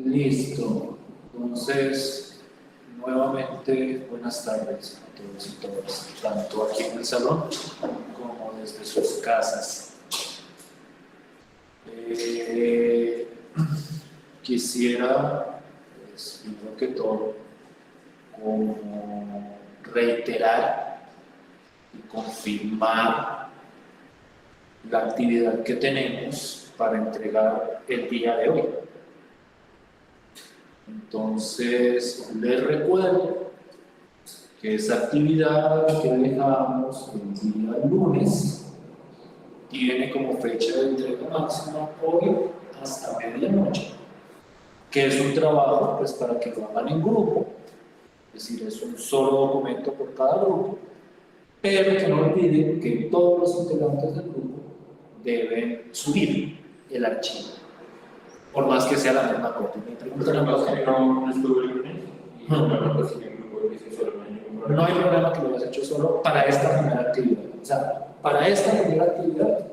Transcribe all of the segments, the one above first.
Listo. Entonces, nuevamente, buenas tardes a todos y todas, tanto aquí en el salón como desde sus casas. Quisiera, pues, primero que todo, como reiterar y confirmar la actividad que tenemos para entregar el día de hoy. Entonces, les recuerdo que esa actividad que dejamos el día lunes tiene como fecha de entrega máxima hoy hasta medianoche, que es un trabajo pues para que lo hagan en grupo, es decir, es un solo documento por cada grupo, pero que no olviden que todos los integrantes del grupo deben subir el archivo, por más que sea la misma copia. No hay problema que lo hayas hecho solo para esta primera actividad. O sea, para esta primera actividad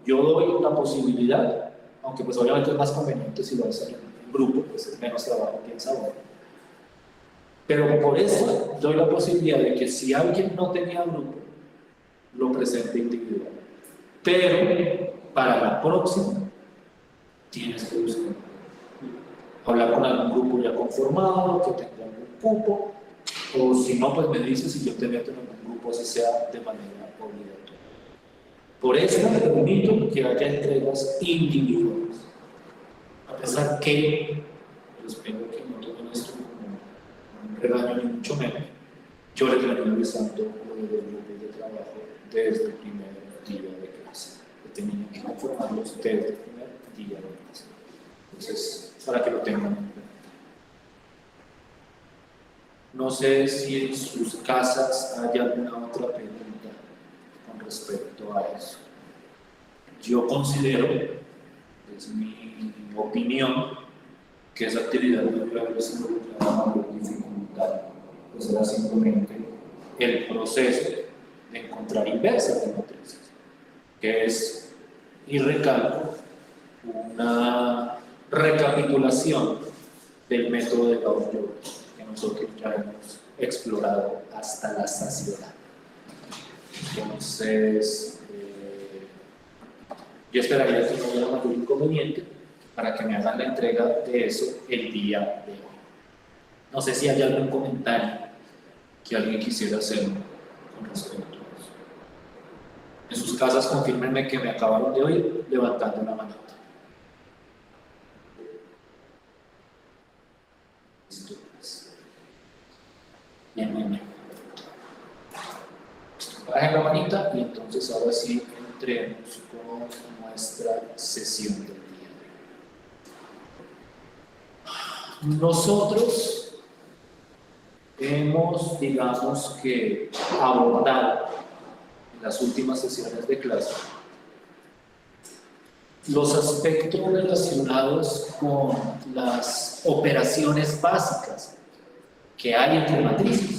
yo doy la posibilidad, aunque pues obviamente es más conveniente si lo haces en grupo, pues es menos trabajo, piensa uno. Pero por eso doy la posibilidad de que si alguien no tenía grupo, lo presente individual. Pero para la próxima, tienes que buscar, hablar con algún grupo ya conformado, que tenga algún cupo, o si no, pues me dices y yo te meto en algún grupo, así sea de manera obligatoria. Por eso te permito que haya entregas individuales, a pesar que, pues espero que no tomen esto como un regaño ni mucho menos, yo les venía avisando lo de los grupos de trabajo desde el primer día de clase, que tenían que conformarlos desde el primer día de clase. Entonces, para que lo tengan en cuenta. No sé si en sus casas hay alguna otra pregunta con respecto a eso. Yo considero, es mi opinión, que esa actividad no debe haber sido una mayor dificultad, pues era simplemente el proceso de encontrar inversas de matrices, que es, y recalco, una recapitulación del método de Gauss-Jordan que nosotros ya hemos explorado hasta la saciedad. Entonces, yo esperaría que no haya mayor inconveniente para que me hagan la entrega de eso el día de hoy. No sé si hay algún comentario que alguien quisiera hacer con respecto a eso. En sus casas, confírmenme que me acabaron de oír levantando la manita. Bien, bien, bien. Bajen la manita y entonces ahora sí entremos con nuestra sesión del día de hoy. Nosotros hemos, digamos que, abordado en las últimas sesiones de clase los aspectos relacionados con las operaciones básicas que hay entre matrices.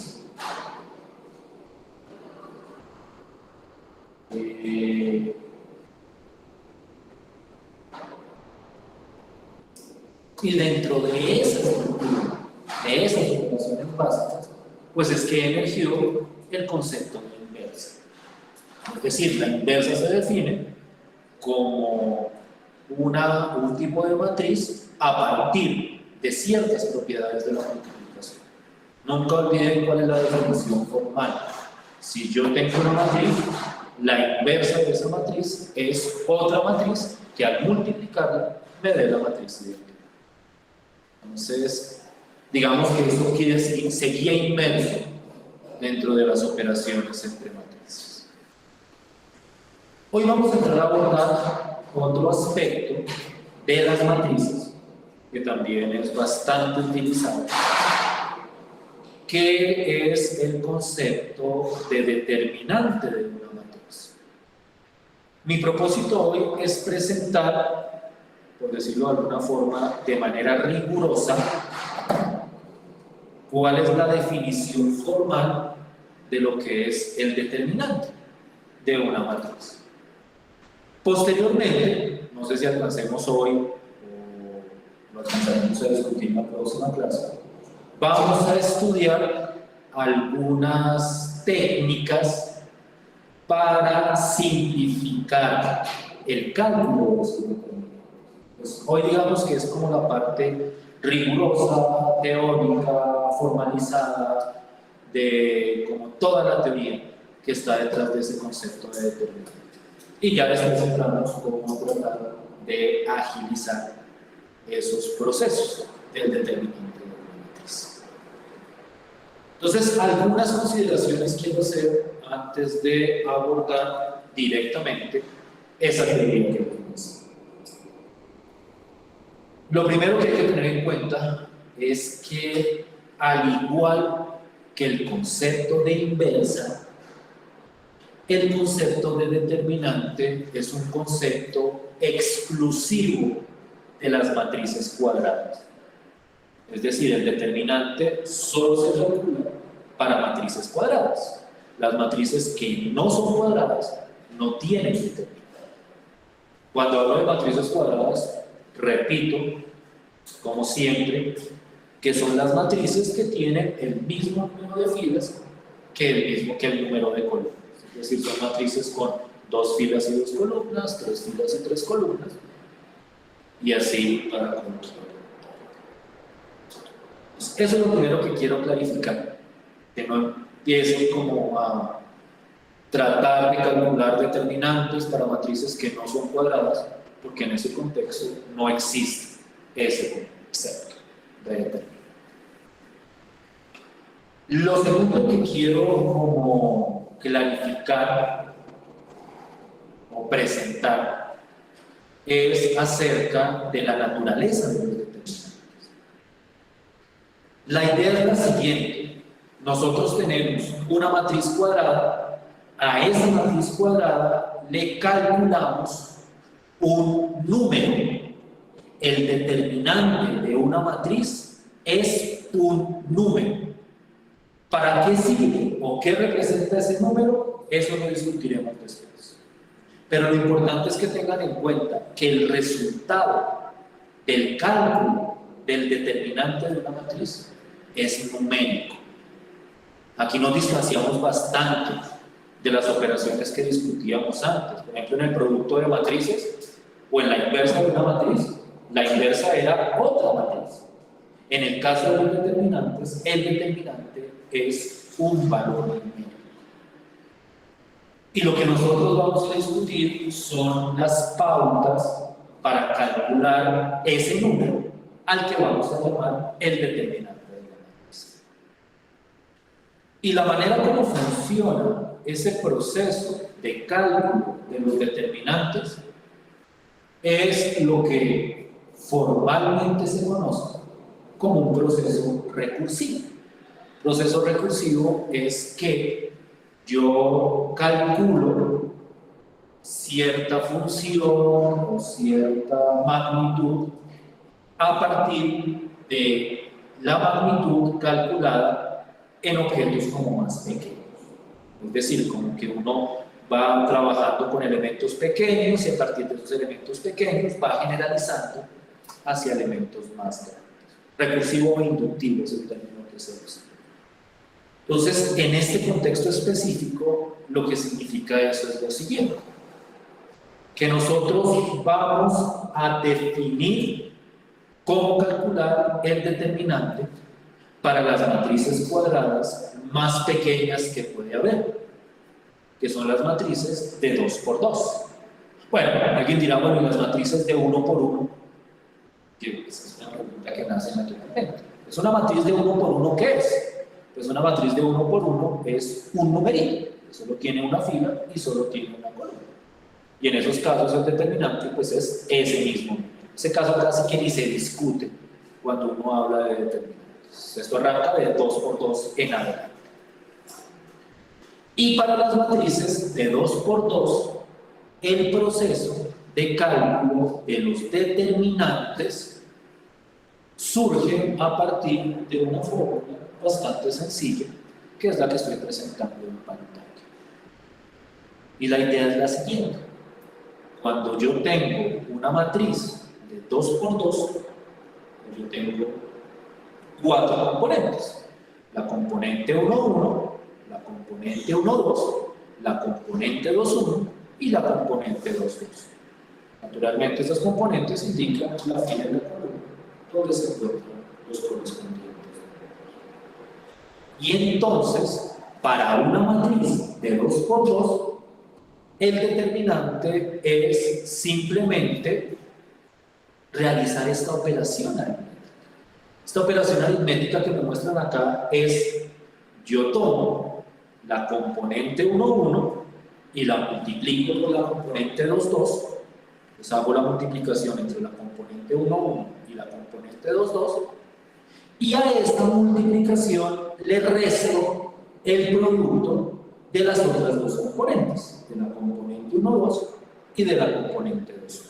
Y dentro de esas operaciones básicas, pues es que emergió el concepto de inversa. Es decir, la inversa se define como un tipo de matriz a partir de ciertas propiedades de la multiplicación. Nunca olviden cuál es la definición formal. Si yo tengo una matriz, la inversa de esa matriz es otra matriz que al multiplicarla me dé la matriz idéntica. Entonces, digamos que esto quiere decir, seguía inmerso dentro de las operaciones entre matrices. Hoy vamos a entrar a abordar otro aspecto de las matrices, que también es bastante utilizado, que es el concepto de determinante de una matriz. Mi propósito hoy es presentar, por decirlo de alguna forma, de manera rigurosa, cuál es la definición formal de lo que es el determinante de una matriz. Posteriormente, no sé si alcancemos hoy o lo alcanzaremos vamos a discutir en la próxima clase, vamos a estudiar algunas técnicas para simplificar el cálculo de los determinantes. Pues hoy digamos que es como la parte rigurosa, teórica, formalizada, de como toda la teoría que está detrás de ese concepto de determinante. Y ya después entramos cómo tratar de agilizar esos procesos del determinante de la matriz. Entonces, algunas consideraciones quiero hacer antes de abordar directamente esa teoría que tenemos. Lo primero que hay que tener en cuenta es que, al igual que el concepto de inversa, el concepto de determinante es un concepto exclusivo de las matrices cuadradas. Es decir, el determinante solo se calcula para matrices cuadradas. Las matrices que no son cuadradas no tienen determinante. Cuando hablo de matrices cuadradas, repito, como siempre, que son las matrices que tienen el mismo número de filas que el número de columnas. Es decir, son matrices con 2 filas y 2 columnas, 3 filas y 3 columnas, y así para cualquier. Eso es lo primero que quiero clarificar, que no empiecen como a tratar de calcular determinantes para matrices que no son cuadradas, porque en ese contexto no existe ese concepto de determinante. Lo segundo que quiero como clarificar o presentar es acerca de la naturaleza de los determinantes. La idea es la siguiente: nosotros tenemos una matriz cuadrada, a esa matriz cuadrada le calculamos un número. El determinante de una matriz es un número. ¿Para qué sirve o qué representa ese número? Eso lo discutiremos después. Pero lo importante es que tengan en cuenta que el resultado del cálculo del determinante de una matriz es numérico. Aquí nos distanciamos bastante de las operaciones que discutíamos antes. Por ejemplo, en el producto de matrices o en la inversa de una matriz, la inversa era otra matriz. En el caso de los determinantes, el determinante es un valor numérico. Y lo que nosotros vamos a discutir son las pautas para calcular ese número al que vamos a llamar el determinante de la matriz. Y la manera como funciona ese proceso de cálculo de los determinantes es lo que formalmente se conoce como un proceso recursivo. Proceso recursivo es que yo calculo cierta función o cierta magnitud a partir de la magnitud calculada en objetos como más pequeños. Es decir, como que uno va trabajando con elementos pequeños y a partir de esos elementos pequeños va generalizando hacia elementos más grandes. Recursivo o inductivo es el término que se usa. Entonces, en este contexto específico, lo que significa eso es lo siguiente: que nosotros vamos a definir cómo calcular el determinante para las matrices cuadradas más pequeñas que puede haber, que son las matrices de 2 por 2. Bueno, alguien dirá, bueno, ¿y las matrices de 1 por 1? Esa es una pregunta que nace naturalmente. ¿Es una matriz de 1 por 1 qué es? Pues una matriz de 1 por 1 es un numerito, que solo tiene una fila y solo tiene una columna. Y en esos casos el determinante pues es ese mismo. Ese caso casi que ni se discute cuando uno habla de determinantes. Esto arranca de 2 por 2 en adelante. Y para las matrices de 2 por 2, el proceso de cálculo de los determinantes surge a partir de una fórmula bastante sencilla, que es la que estoy presentando en pantalla. Y la idea es la siguiente: cuando yo tengo una matriz de 2 por 2, yo tengo 4 componentes. La componente 1, 1, la componente 1, 2, la componente 2, 1 y la componente 2, 2. Naturalmente, esas componentes indican la fila de la columna donde se encuentran los correspondientes. Y entonces, para una matriz de 2 por 2, el determinante es simplemente realizar esta operación aritmética. Esta operación aritmética que me muestran acá es, yo tomo la componente 1, 1 y la multiplico por la componente 2, 2, pues hago la multiplicación entre la componente 1, 1 y la componente 2, 2, y a esta multiplicación le resto el producto de las otras dos componentes, de la componente 1, 2 y de la componente 2.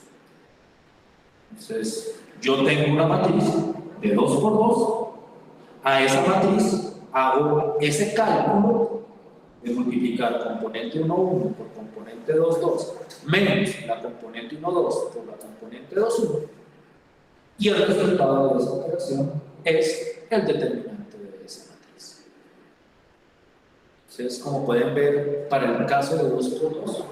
Entonces, yo tengo una matriz de 2 por 2, a esa matriz hago ese cálculo de multiplicar componente 1, 1 por componente 2, 2, menos la componente 1, 2 por la componente 2, 1, y el resultado de esa operación es el determinante de esa matriz. Entonces, como pueden ver, para el caso de 2 por 2,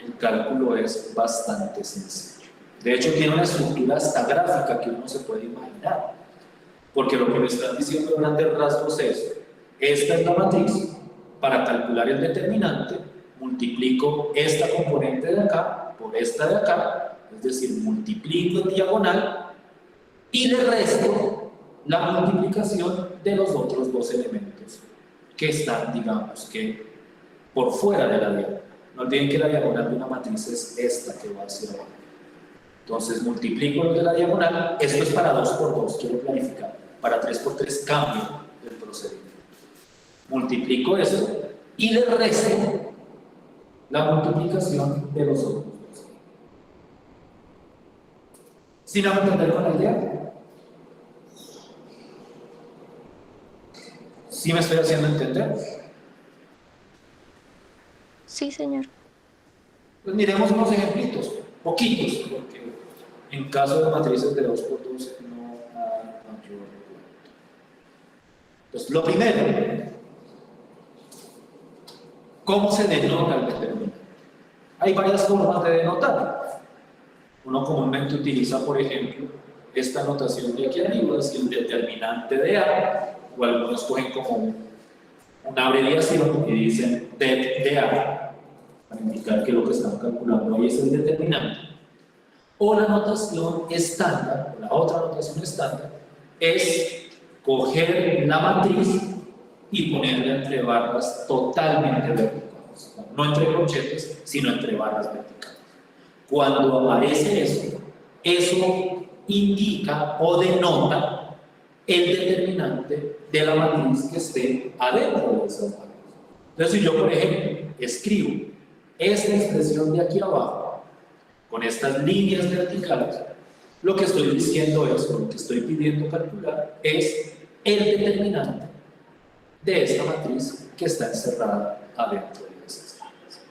el cálculo es bastante sencillo. De hecho, tiene una estructura hasta gráfica que uno se puede imaginar, porque lo que me están diciendo en grandes rasgos es, esta es la matriz, para calcular el determinante, multiplico esta componente de acá por esta de acá, es decir, multiplico en diagonal y le resto la multiplicación de los otros dos elementos que están, digamos que, por fuera de la diagonal. No olviden que la diagonal de una matriz es esta que va hacia abajo. Entonces multiplico los de la diagonal, esto es para 2 por 2, quiero clarificar, para 3 por 3 cambio el procedimiento. Multiplico eso y le resto la multiplicación de los otros dos. ¿Sí me van a entender con la idea? ¿Sí me estoy haciendo entender? Sí, señor. Pues miremos unos ejemplitos, poquitos, porque en caso de matrices de 2 por 2 no hay mayor cuento. Entonces, lo primero, ¿cómo se denota el determinante? Hay varias formas de denotar. Uno comúnmente utiliza, por ejemplo, esta notación de aquí arriba, es el determinante de A, o algunos cogen como una abreviación y dicen det de A, para indicar que lo que están calculando ahí es el determinante. O la notación estándar, o la otra notación estándar, es coger la matriz y ponerla entre barras totalmente verticales, no entre corchetes, sino entre barras verticales. Cuando aparece eso indica o denota el determinante de la matriz que esté adentro de esas barras. Entonces, si yo, por ejemplo, escribo esta expresión de aquí abajo, con estas líneas verticales, lo que estoy diciendo es, lo que estoy pidiendo calcular, es el determinante de esta matriz que está encerrada adentro de esas barras.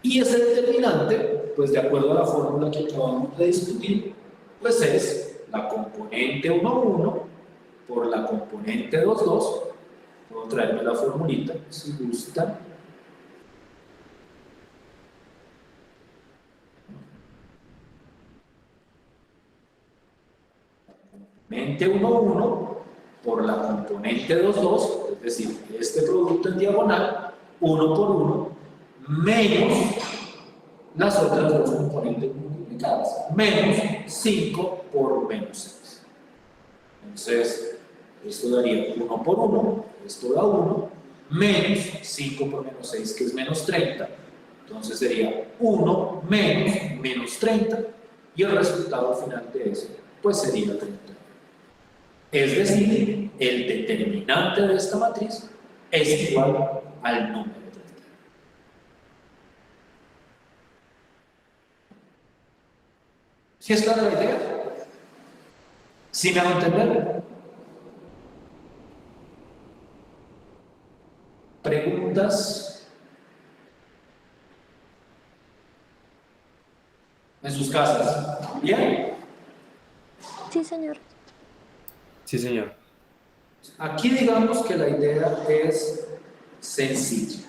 Y ese determinante, pues de acuerdo a la fórmula que acabamos de discutir, pues es la componente 1, 1 por la componente 2, 2. Puedo traerme la formulita, si gustan. Componente 1, 1 por la componente 2, 2, es decir, este producto en diagonal, 1 por 1, menos las otras dos componentes multiplicadas, menos 5 por menos 6. Entonces, esto daría 1 por 1, esto da 1, menos 5 por menos 6, que es menos 30. Entonces sería 1 menos 30, y el resultado final de eso, pues sería 30. Es decir, el determinante de esta matriz es igual al número 30. ¿Sí es clara la idea? ¿Sí me hago entender? ¿Preguntas? ¿En sus casas? ¿Bien? Sí, señor. Sí, señor. Aquí digamos que la idea es sencilla.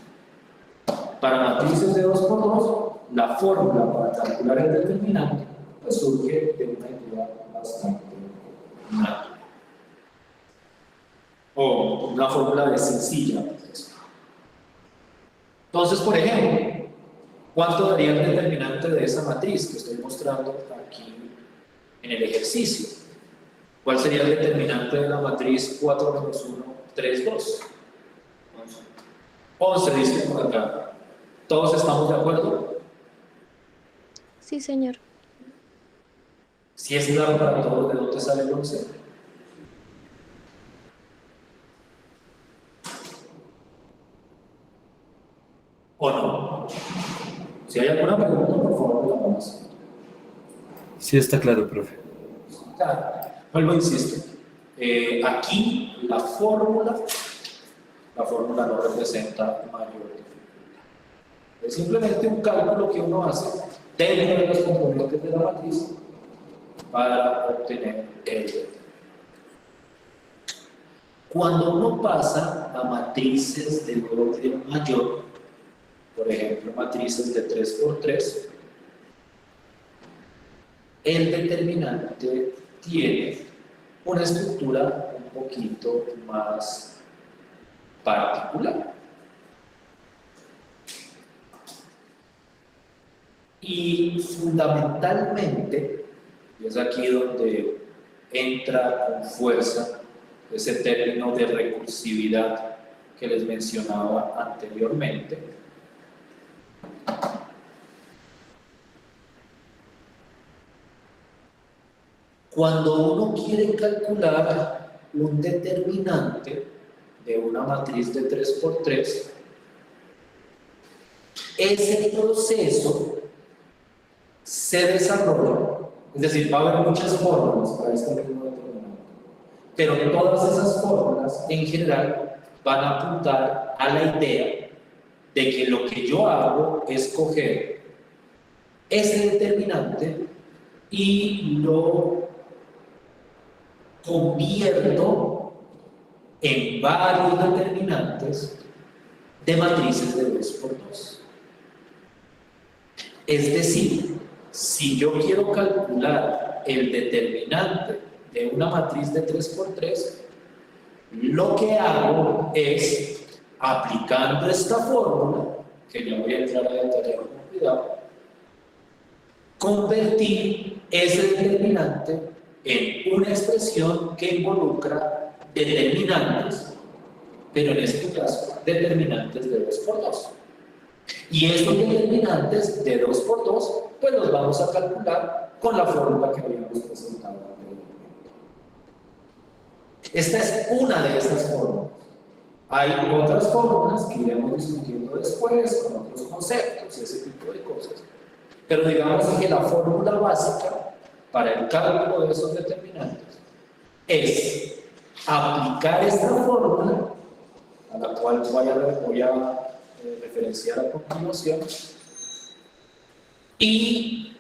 Para matrices de 2 por 2, la fórmula para calcular el determinante pues surge de una idea bastante nada. O una fórmula de sencilla. Entonces, por ejemplo, ¿cuánto daría el determinante de esa matriz que estoy mostrando aquí en el ejercicio? ¿Cuál sería el determinante de la matriz 4 menos 1, 3, 2? 11 dice por acá. ¿Todos estamos de acuerdo? Sí, señor. Si es claro para todos de dónde sale el 11. ¿O no? Si hay alguna pregunta, por favor, la vamos. Sí está claro, profe. Claro. Vuelvo, insisto. Aquí la fórmula no representa mayor dificultad. Es simplemente un cálculo que uno hace dentro de los componentes de la matriz para obtener el determinante. Cuando uno pasa a matrices de orden mayor, por ejemplo, matrices de 3 por 3, el determinante tiene una estructura un poquito más particular. Y fundamentalmente, y es aquí donde entra con fuerza ese término de recursividad que les mencionaba anteriormente, cuando uno quiere calcular un determinante de una matriz de 3 por 3, ese proceso se desarrolla, es decir, va a haber muchas fórmulas para este mismo determinante, pero todas esas fórmulas en general van a apuntar a la idea de que lo que yo hago es coger ese determinante y lo convierto en varios determinantes de matrices de 2 por 2. Es decir, si yo quiero calcular el determinante de una matriz de 3 por 3, lo que hago es, aplicando esta fórmula, que ya voy a entrar a detallar con cuidado, convertir ese determinante en una expresión que involucra determinantes, pero en este caso, determinantes de 2 por 2. Y estos determinantes de 2 por 2, pues los vamos a calcular con la fórmula que habíamos presentado anteriormente. Esta es una de estas fórmulas. Hay otras fórmulas que iremos discutiendo después, con otros conceptos y ese tipo de cosas. Pero digamos que la fórmula básica para el cálculo de esos determinantes es aplicar esta fórmula, a la cual voy a referenciar a continuación, y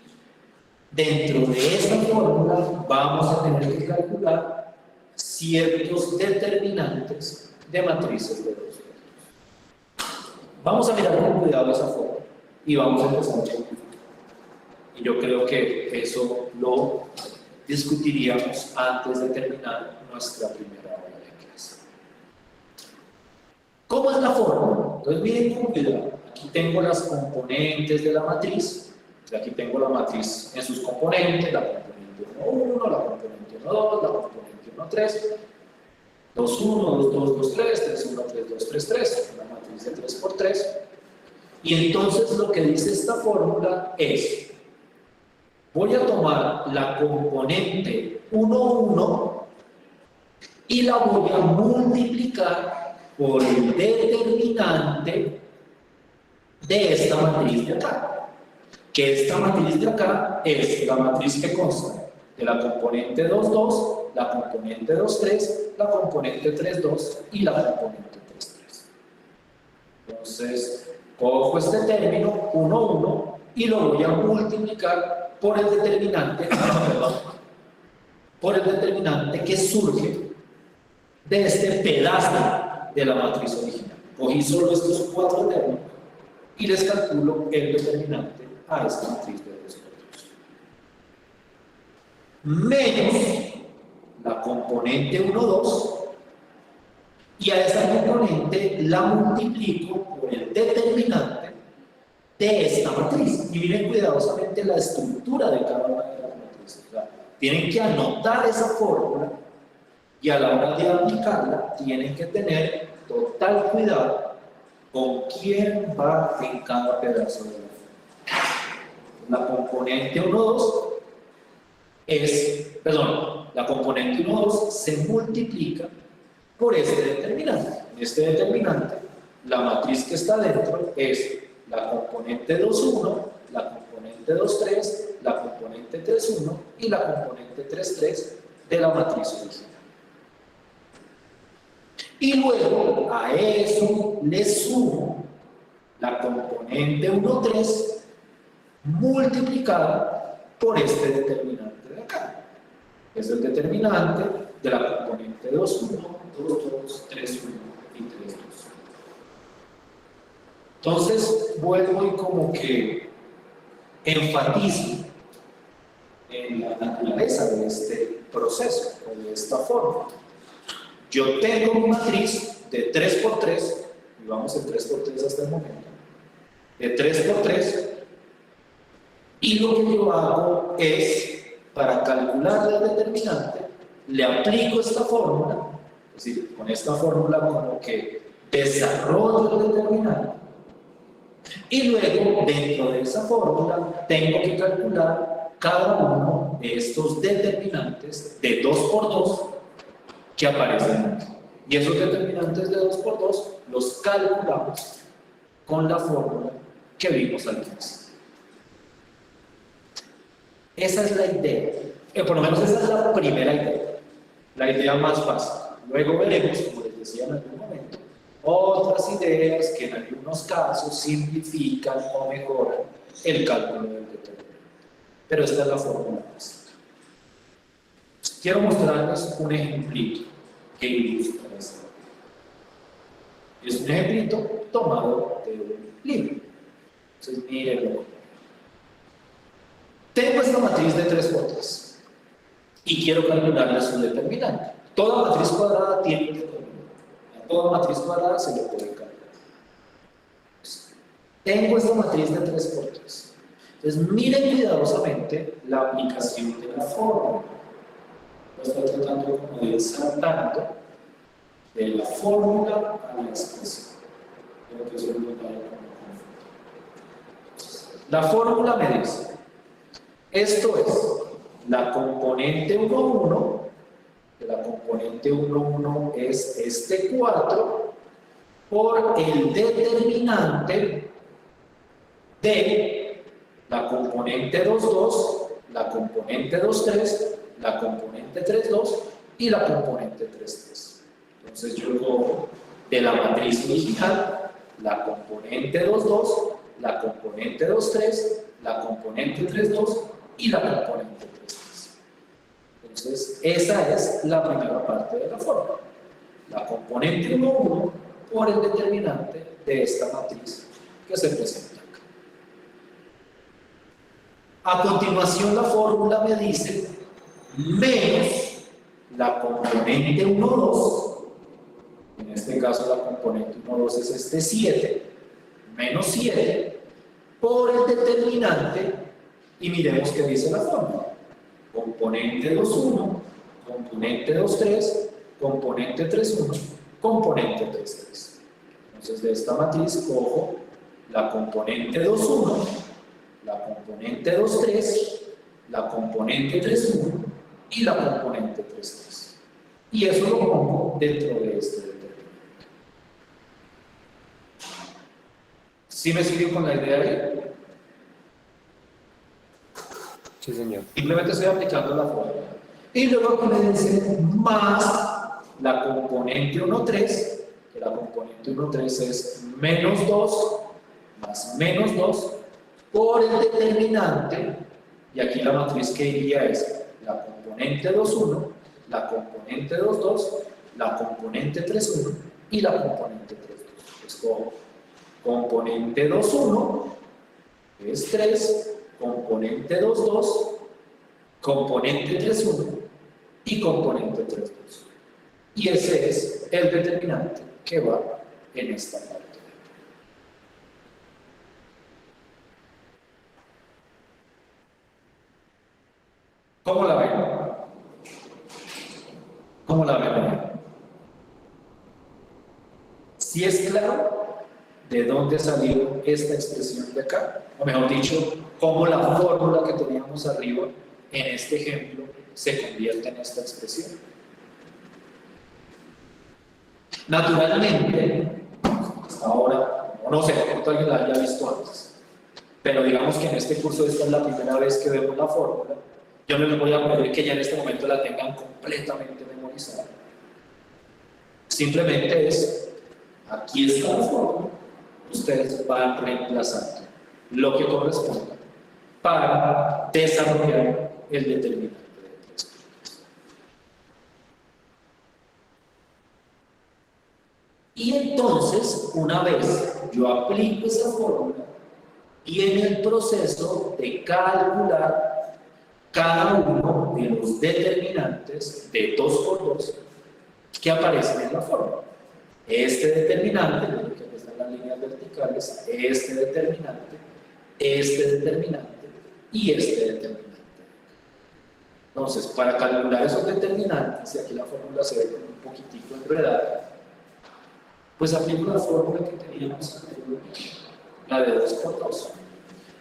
dentro de esta fórmula vamos a tener que calcular ciertos determinantes de matrices de 2 por 2. Vamos a mirar con cuidado esa fórmula y vamos a empezar a simplificar. Y yo creo que eso lo discutiríamos antes de terminar nuestra primera hora de clase. ¿Cómo es la fórmula? Entonces miren con cuidado. Aquí tengo las componentes de la matriz. Aquí tengo la matriz en sus componentes, la componente 1, 1, la componente 1, 2, la componente 1, 3, 2, 1, 2, 2, 2, 3, 3, 1, 3, 2, 3, 3, una matriz de 3 por 3. Y entonces lo que dice esta fórmula es: voy a tomar la componente 1, 1 y la voy a multiplicar por el determinante de esta matriz de acá. Que esta matriz de acá es la matriz que consta de la componente 2, 2, la componente 2, 3, la componente 3, 2 y la componente 3, 3. Entonces, cojo este término 1, 1 y lo voy a multiplicar por el determinante, por el determinante que surge de este pedazo de la matriz original. Cogí solo estos 4 términos y les calculo el determinante a esta matriz de 3 por 2. Menos la componente 1, 2, y a esta componente la multiplico por el determinante de esta matriz. Y miren cuidadosamente la estructura de cada una de las matrices. O sea, tienen que anotar esa fórmula y a la hora de aplicarla tienen que tener total cuidado con quién va en cada pedazo de la fórmula. La componente 1, 2 la componente 1, 2 se multiplica por este determinante. En este determinante, la matriz que está dentro es la componente 2, 1, la componente 2, 3, la componente 3, 1 y la componente 3, 3 de la matriz original. Y luego a eso le sumo la componente 1, 3 multiplicada por este determinante de acá. Es el determinante de la componente 2, 1, 2, 2, 3, 1 y 3, 2. Entonces vuelvo y como que enfatizo en la naturaleza de este proceso o de esta forma. Yo tengo una matriz de 3 por 3, y vamos en 3 por 3 hasta el momento, de 3 por 3, y lo que yo hago es, para calcular el determinante, le aplico esta fórmula, es decir, con esta fórmula como que desarrollo el determinante, y luego dentro de esa fórmula tengo que calcular cada uno de estos determinantes de 2 por 2 que aparecen aquí. Y esos determinantes de 2 por 2 los calculamos con la fórmula que vimos al principio. Esa es la idea, por lo menos esa es la primera idea, la idea más básica. Luego veremos, como les decía en algún momento, otras ideas que en algunos casos simplifican o mejoran el cálculo del determinante. Pero esta es la fórmula básica. Quiero mostrarles un ejemplito que ilustra esto. Es un ejemplito tomado de un libro. Entonces, mírenlo. Tengo esta matriz de 3 por 3 y quiero calcularle su determinante. Toda matriz cuadrada tiene un determinante. A toda matriz cuadrada se le puede calcular. Tengo esta matriz de 3 por 3. Entonces, miren cuidadosamente la aplicación de la fórmula. Estoy tratando como de ir saltando de la fórmula a la expresión. Creo que eso es lo que hay como confundir. La fórmula me dice, esto es la componente 1, 1, que la componente 1, 1 es este 4, por el determinante de la componente 2, 2, la componente 2, 3, la componente 3, 2 y la componente 3, 3. Entonces yo cojo de la matriz original la componente 2, 2, la componente 2, 3, la componente 3, 2 y la componente 3, 3. Entonces esa es la primera parte de la fórmula. La componente 1, 1 por el determinante de esta matriz que se presenta acá. A continuación la fórmula me dice menos la componente 1, 2, en este caso la componente 1, 2 es este 7, menos 7, por el determinante, y miremos qué dice la fórmula. Componente 2, 1, componente 2, 3, componente 3, 1, componente 3, 3. Entonces de esta matriz cojo la componente 2, 1, la componente 2, 3, la componente 3, 1 y la componente 3, 3. Y eso lo pongo dentro de este determinante. ¿Sí me siguen con la idea ahí? Sí, señor. Simplemente estoy aplicando la fórmula. Y luego aquí me dice más la componente 1, 3, que la componente 1, 3 es menos 2 más menos 2 por el determinante, y aquí la matriz que iría es la componente 2,1, la componente 2,2, la componente 3,1 y la componente 3,2. Escojo componente 2,1 es 3, componente 2,2, componente 3,1 y componente 3,2. Y ese es el determinante que va en esta parte. ¿Cómo la ven? ¿Cómo la ven? Si es claro de dónde salió esta expresión de acá, o mejor dicho, cómo la fórmula que teníamos arriba en este ejemplo se convierte en esta expresión. Naturalmente, hasta ahora, o no sé, pronto alguien la haya visto antes, pero digamos que en este curso esta es la primera vez que vemos la fórmula. Yo no les voy a pedir que ya en este momento la tengan completamente memorizada. Simplemente es, aquí está la fórmula, ustedes van reemplazando lo que corresponda para desarrollar el determinante de 3. Y entonces, una vez yo aplico esa fórmula, y en el proceso de calcular cada uno de los determinantes de 2 por 2 que aparecen en la fórmula. Este determinante, miren que aquí están las líneas verticales, este determinante y este determinante. Entonces, para calcular esos determinantes, y aquí la fórmula se ve como un poquitico enredada, pues aplico la fórmula que teníamos anteriormente, la de 2 por 2.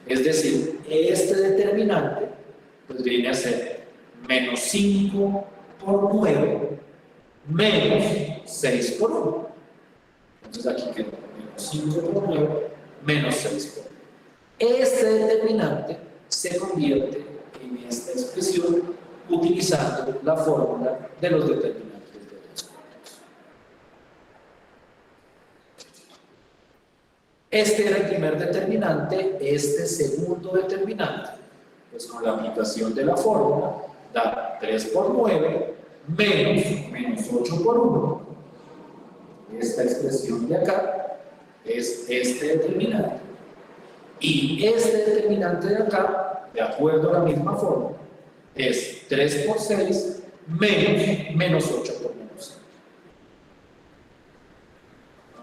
Es decir, este determinante pues viene a ser menos 5 por 9 menos 6 por 1. Entonces aquí quedó menos 5 por 9 menos 6 por 1. Este determinante se convierte en esta expresión utilizando la fórmula de los determinantes de 2 por 2. Este era el primer determinante. Este segundo determinante, pues con la aplicación de la fórmula, da 3 por 9 menos 8 por 1. Esta expresión de acá es este determinante. Y este determinante de acá, de acuerdo a la misma fórmula, es 3 por 6 menos 8 por menos 5.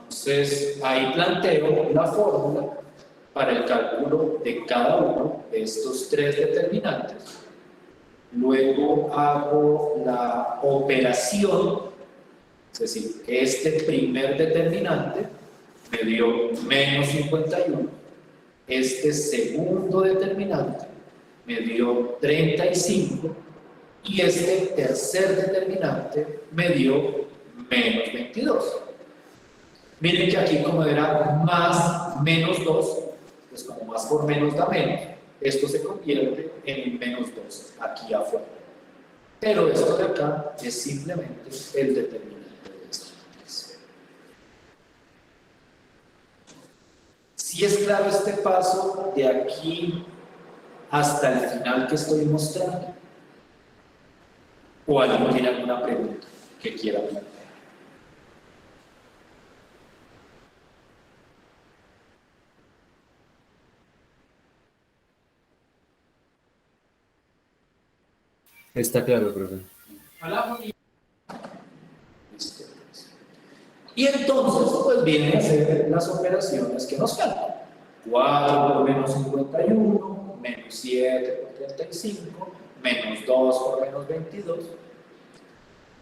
Entonces, ahí planteo la fórmula para el cálculo de cada uno de estos 3 determinantes. Luego hago la operación, es decir, este primer determinante me dio menos 51, este segundo determinante me dio 35 y este tercer determinante me dio menos 22. Miren que aquí, como era más menos 2, pues como más por menos da menos, esto se convierte en menos 2 aquí afuera. Pero esto de acá es simplemente el determinante de esto. Si es claro este paso de aquí hasta el final que estoy mostrando, o alguien tiene alguna pregunta que quiera plantear. Está claro, profe. Listo. Y entonces, pues vienen a ser las operaciones que nos faltan. 4 por menos 51, menos 7 por 35, menos 2 por menos 22.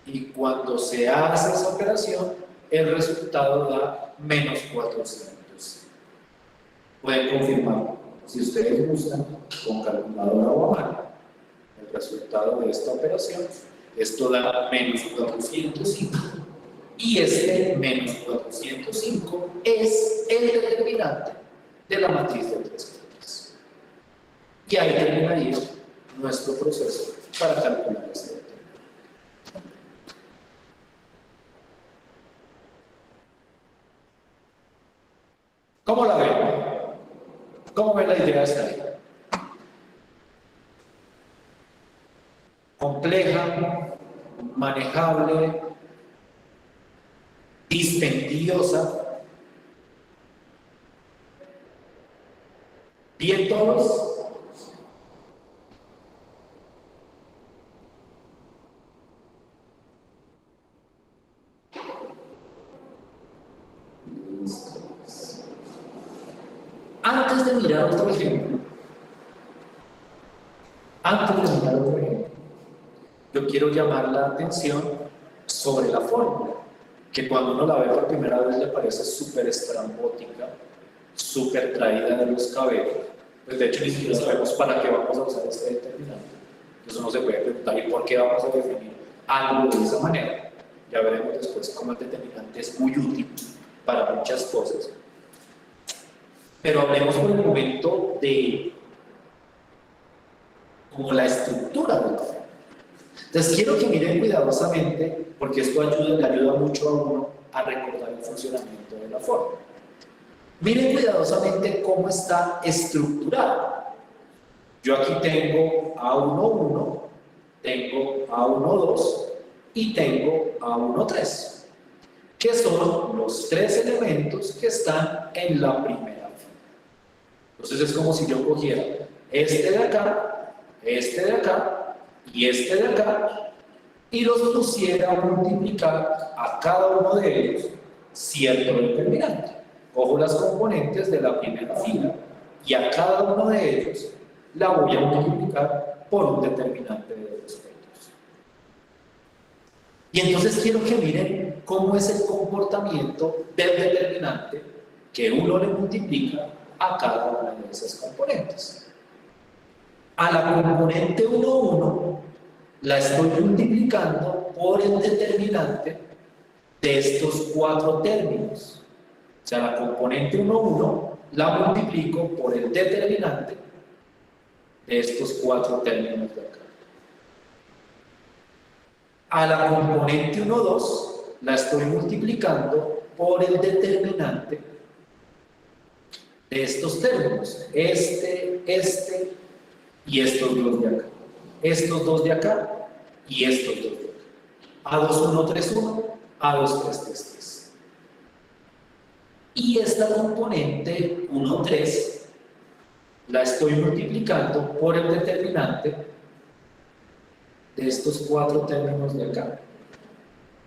Y cuando se hace esa operación, el resultado da menos 400. Pueden confirmar, si ustedes gustan, con calculadora o a mano, el resultado de esta operación. Esto da menos 405. Y este menos 405 es el determinante de la matriz de 3 capas. Y ahí terminaría nuestro proceso para calcular ese determinante. ¿Cómo la ven? ¿Cómo ven la idea esta ahí? compleja, manejable, dispendiosa. ¿Bien todos? Antes de mirar otro ejemplo, yo quiero llamar la atención sobre la fórmula, que cuando uno la ve por primera vez le parece súper estrambótica, súper traída de los cabellos. Pues de hecho ni siquiera sabemos para qué vamos a usar este determinante. Entonces uno se puede preguntar, ¿y por qué vamos a definir algo de esa manera? Ya veremos después cómo el determinante es muy útil para muchas cosas. Pero hablemos por el momento de como la estructura de la fórmula. Entonces quiero que miren cuidadosamente, porque esto le ayuda mucho a uno a recordar el funcionamiento de la fórmula. Miren cuidadosamente cómo está estructurada. Yo aquí tengo A11, tengo A12 y tengo A13, que son los tres elementos que están en la primera fila. Entonces es como si yo cogiera este de acá, este de acá y este de acá y los pusiera a multiplicar a cada uno de ellos cierto determinante. Cojo las componentes de la primera fila y a cada uno de ellos la voy a multiplicar por un determinante de los vectores. Y entonces quiero que miren cómo es el comportamiento del determinante que uno le multiplica a cada una de esas componentes. A la componente 1, 1 la estoy multiplicando por el determinante de estos cuatro términos. O sea, la componente 1, 1 la multiplico por el determinante de estos cuatro términos de acá. A la componente 1, 2 la estoy multiplicando por el determinante de estos términos, este y estos dos de acá. Estos dos de acá y estos dos de acá. A2, 1, 3, 1, A2, 3, 3, 3. Y esta componente 1, 3 la estoy multiplicando por el determinante de estos cuatro términos de acá.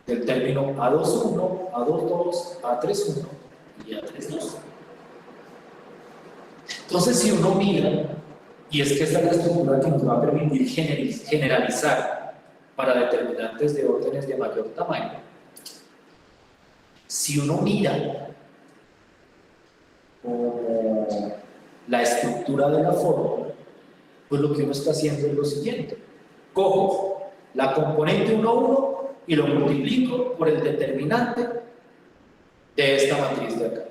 Del término A2, 1, A2, 2, A3, 1 y A3, 2. Entonces, si uno mira, y es que esta es la estructura que nos va a permitir generalizar para determinantes de órdenes de mayor tamaño, si uno mira como la estructura de la fórmula, pues lo que uno está haciendo es lo siguiente: cojo la componente 1, 1 y lo multiplico por el determinante de esta matriz de acá.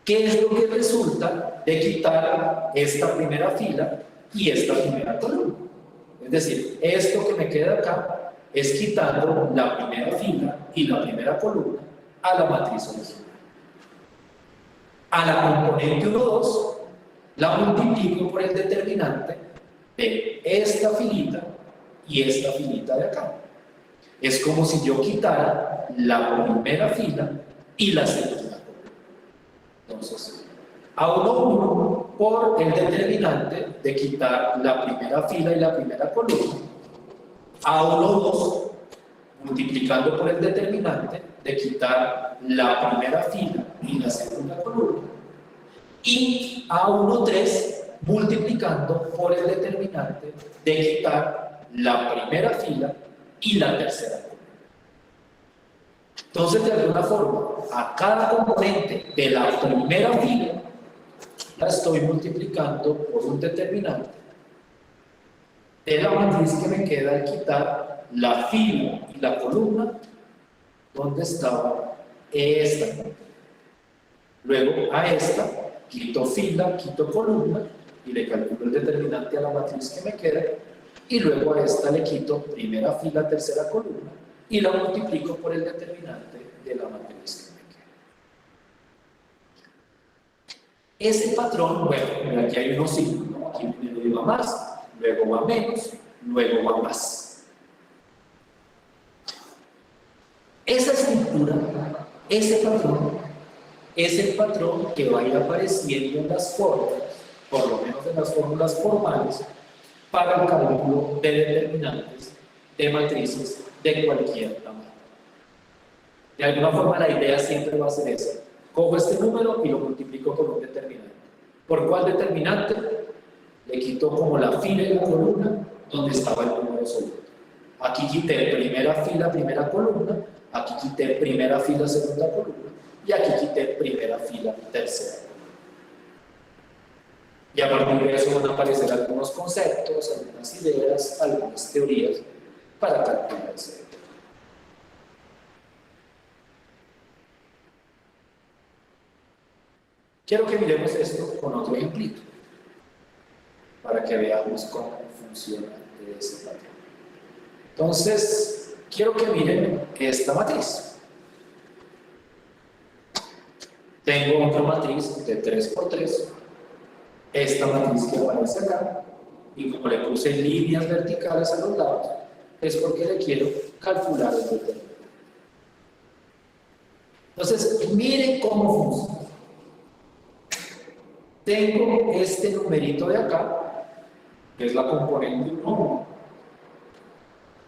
¿Qué es lo que resulta de quitar esta primera fila y esta primera columna? Es decir, esto que me queda acá es quitando la primera fila y la primera columna a la matriz original. A la componente 1, 2 la multiplico por el determinante de esta filita y esta filita de acá. Es como si yo quitara la primera fila y la segunda columna. Entonces, A1, 1 por el determinante de quitar la primera fila y la primera columna. A1, 2 multiplicando por el determinante de quitar la primera fila y la segunda columna. Y A1, 3 multiplicando por el determinante de quitar la primera fila y la tercera columna. Entonces, de alguna forma, a cada componente de la primera fila la estoy multiplicando por un determinante de la matriz que me queda de quitar la fila y la columna donde estaba esta componente. Luego a esta quito fila, quito columna y le calculo el determinante a la matriz que me queda, y luego a esta le quito primera fila, tercera columna y la multiplico por el determinante de la matriz que me queda. Ese patrón, bueno, aquí hay unos signos, ¿no? Aquí primero va más, luego va menos, luego va más. Esa estructura, ese patrón, es el patrón que va a ir apareciendo en las fórmulas, por lo menos en las fórmulas formales, para el cálculo de determinantes de matrices de cualquier tamaño. De alguna forma la idea siempre va a ser esa. Cojo este número y lo multiplico por un determinante. ¿Por cuál determinante? Le quito como la fila y la columna donde estaba el número sólido. Aquí quité primera fila, primera columna, aquí quité primera fila, segunda columna, y aquí quité primera fila, tercera columna. Y a partir de eso van a aparecer algunos conceptos, algunas ideas, algunas teorías para calcular ese. Quiero que miremos esto con otro ejemplito, para que veamos cómo funciona ese patrón. Entonces, quiero que miren esta matriz. Tengo otra matriz de 3×3, esta matriz que aparece acá, y como le puse líneas verticales a los lados, es porque le quiero calcular el determinante. Entonces, miren cómo funciona. Tengo este numerito de acá, que es la componente 1,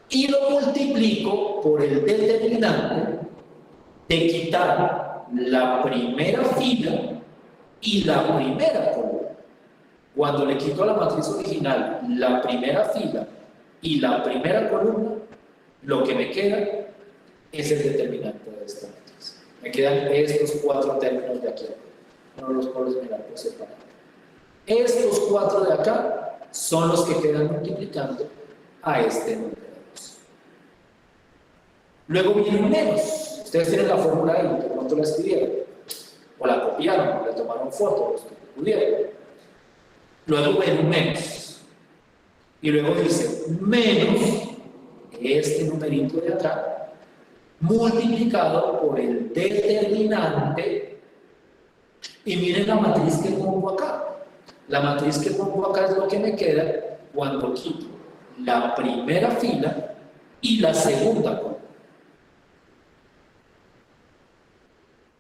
y lo multiplico por el determinante de quitar la primera fila y la primera columna. Cuando le quito a la matriz original la primera fila y la primera columna, lo que me queda es el determinante de esta matriz. Me quedan estos 4 términos de aquí. No los puedo mirar por separado. Estos 4 de acá son los que quedan multiplicando a este número de 2. Luego viene un menos. Ustedes tienen la fórmula ahí, de pronto la escribieron, o la copiaron, o le tomaron fotos, los que pudieron. Luego viene un menos. Y luego dice menos este numerito de acá multiplicado por el determinante. Y miren la matriz que pongo acá. La matriz que pongo acá es lo que me queda cuando quito la primera fila y la segunda columna.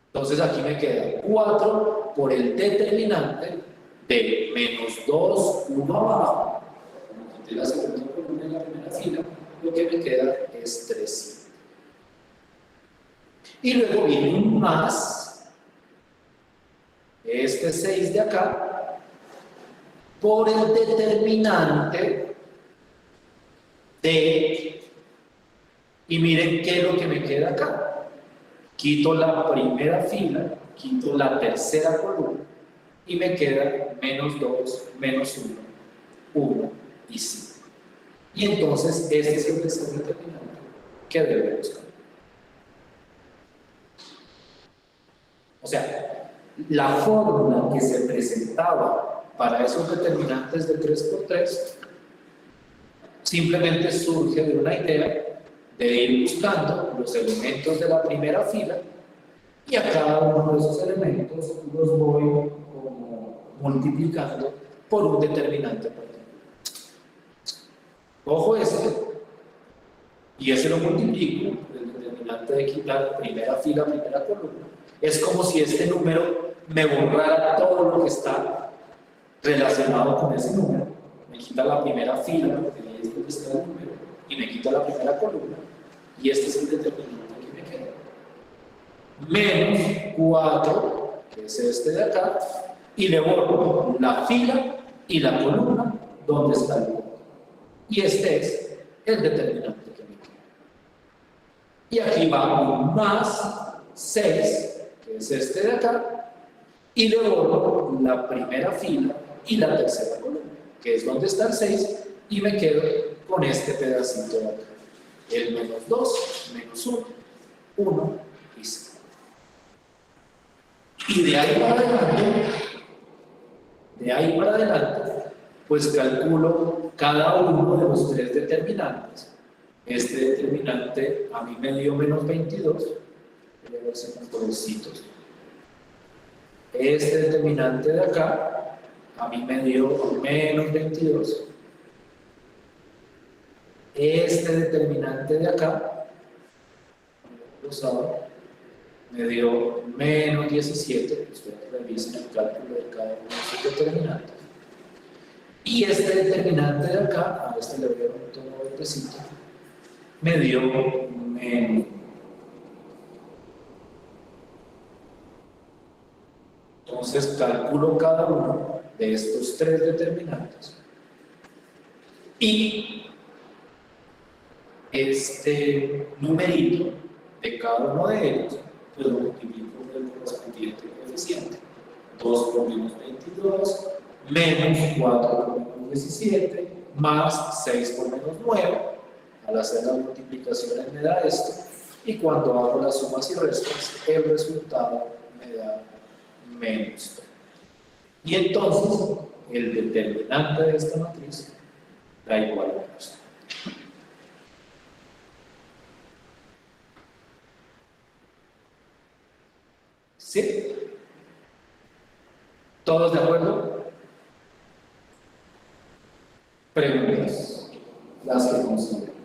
Entonces aquí me queda 4 por el determinante de -2, 1 abajo. Como quité la segunda columna y la primera fila, lo que me queda es 3. Y luego viene un más. Este 6 de acá, por el determinante de, y miren qué es lo que me queda acá. Quito la primera fila, quito la tercera columna, y me queda -2, -1, 1 y 5. Y entonces este es el determinante que debemos cambiar. O sea, la fórmula que se presentaba para esos determinantes de 3×3 simplemente surge de una idea de ir buscando los elementos de la primera fila y a cada uno de esos elementos los voy como multiplicando por un determinante particular. Cojo este y ese lo multiplico, el determinante de quitar primera fila, primera columna. Es como si este número me borrara todo lo que está relacionado con ese número. Me quita la primera fila, porque ahí es donde está el número, y me quita la primera columna, y este es el determinante que me queda. Menos 4, que es este de acá, y le borro la fila y la columna donde está el punto. Y este es el determinante que me queda. Y aquí va un más 6, que es este de acá, y le borro la primera fila y la tercera columna, que es donde está el 6, y me quedo con este pedacito de acá. El -2, -1, 1 y 5. Y de ahí para adelante, pues calculo cada uno de los 3 determinantes. Este determinante a mí me dio -22, voy a ver si con colorcitos. Este determinante de acá a mí me dio -22. Este determinante de acá, cruzado, me dio menos 17, ustedes revisen el cálculo de cada uno de sus determinantes. Y este determinante de acá, a este le voy a dar un tono verdecito, me dio menos. Entonces calculo cada uno de estos tres determinantes y este numerito de cada uno de ellos, pues lo multiplico por el correspondiente coeficiente. 2 por menos 22, menos 4 por menos 17, más 6 por menos 9. Al hacer las multiplicaciones me da esto, y cuando hago las sumas y restas, el resultado me da menos 3. Y entonces, el determinante de esta matriz da igual a menos 3. ¿Sí? ¿Todos de acuerdo? Preguntas, las que consideren.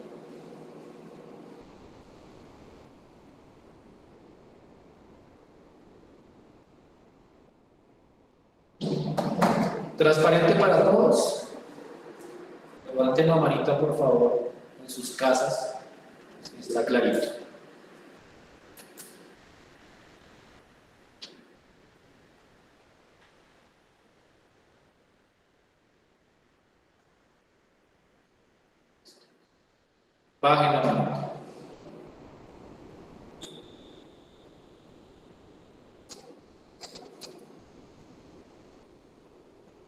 ¿Transparente para todos? Levanten la manita, por favor, en sus casas. Está clarito. Bajen la mano.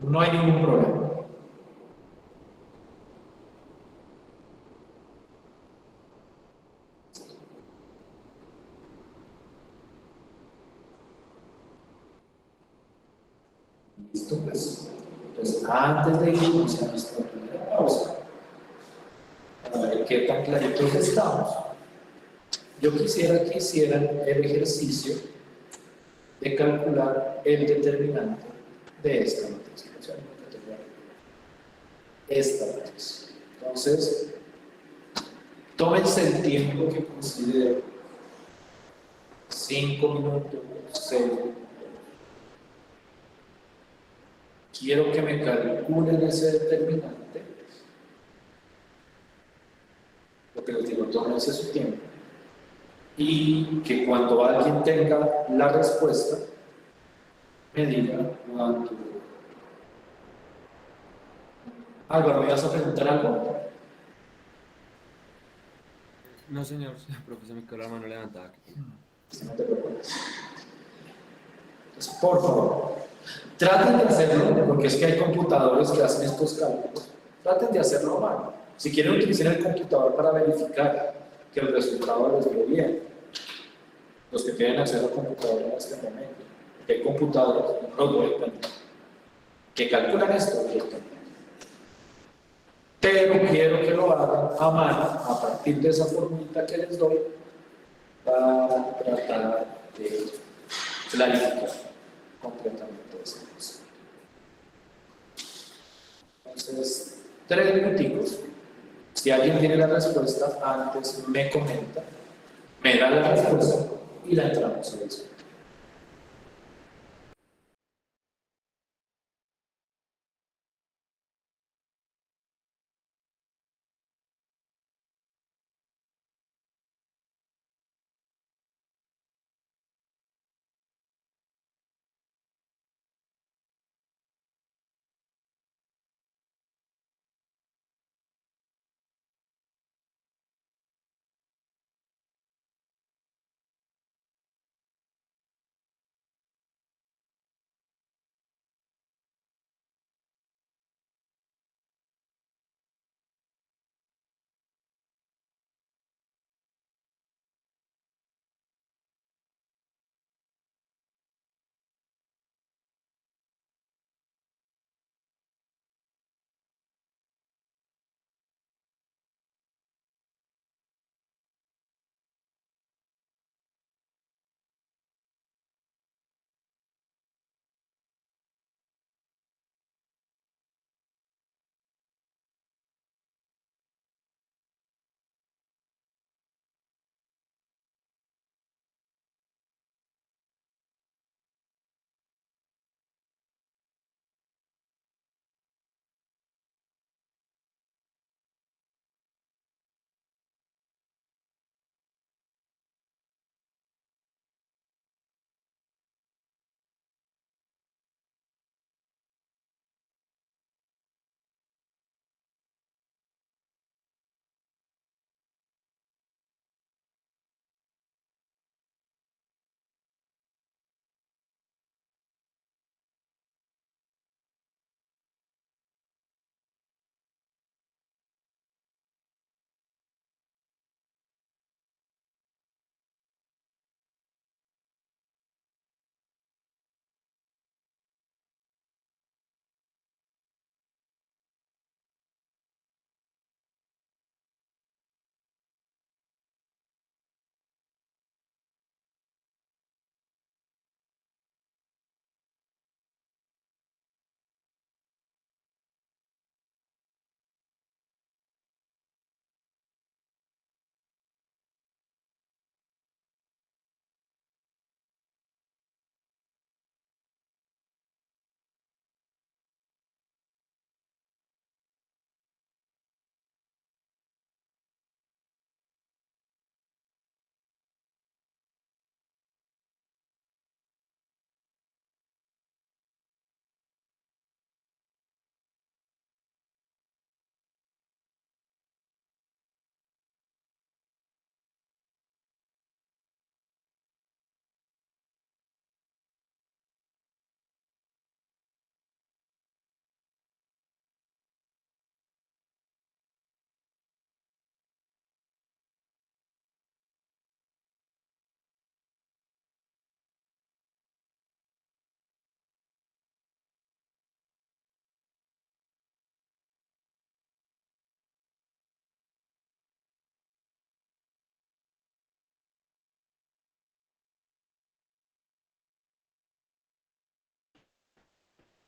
No hay ningún problema. Listo, pues. Entonces, antes de irnos a nuestra primera pausa, para ver qué tan claritos estamos, yo quisiera que hicieran el ejercicio de calcular el determinante de esta matriz. O sea, esta matriz. Entonces, tómense el tiempo que consideren. 5 minutos, 6 minutos. Quiero que me calculen ese determinante. Lo que les digo, tómense su tiempo. Y que cuando alguien tenga la respuesta, me diga cuánto. Álvaro, ¿me vas a preguntar algo? No, señor, profesor, me quedó la mano levantada. No te preocupes. Entonces, por favor, traten de hacerlo, porque es que hay computadores que hacen estos cálculos. Traten de hacerlo a mano. Si quieren utilizar el computador para verificar que el resultado les dio bien, los que tienen acceso al computador en este momento, que hay computadores, no los voy a contar, que calculan esto directamente. Pero quiero que lo hagan a mano, a partir de esa formulita que les doy, para tratar de clarificar completamente esa cosa. Entonces, 3 minuticos. Si alguien tiene la respuesta, antes me comenta, me da la respuesta y la entramos a discutir.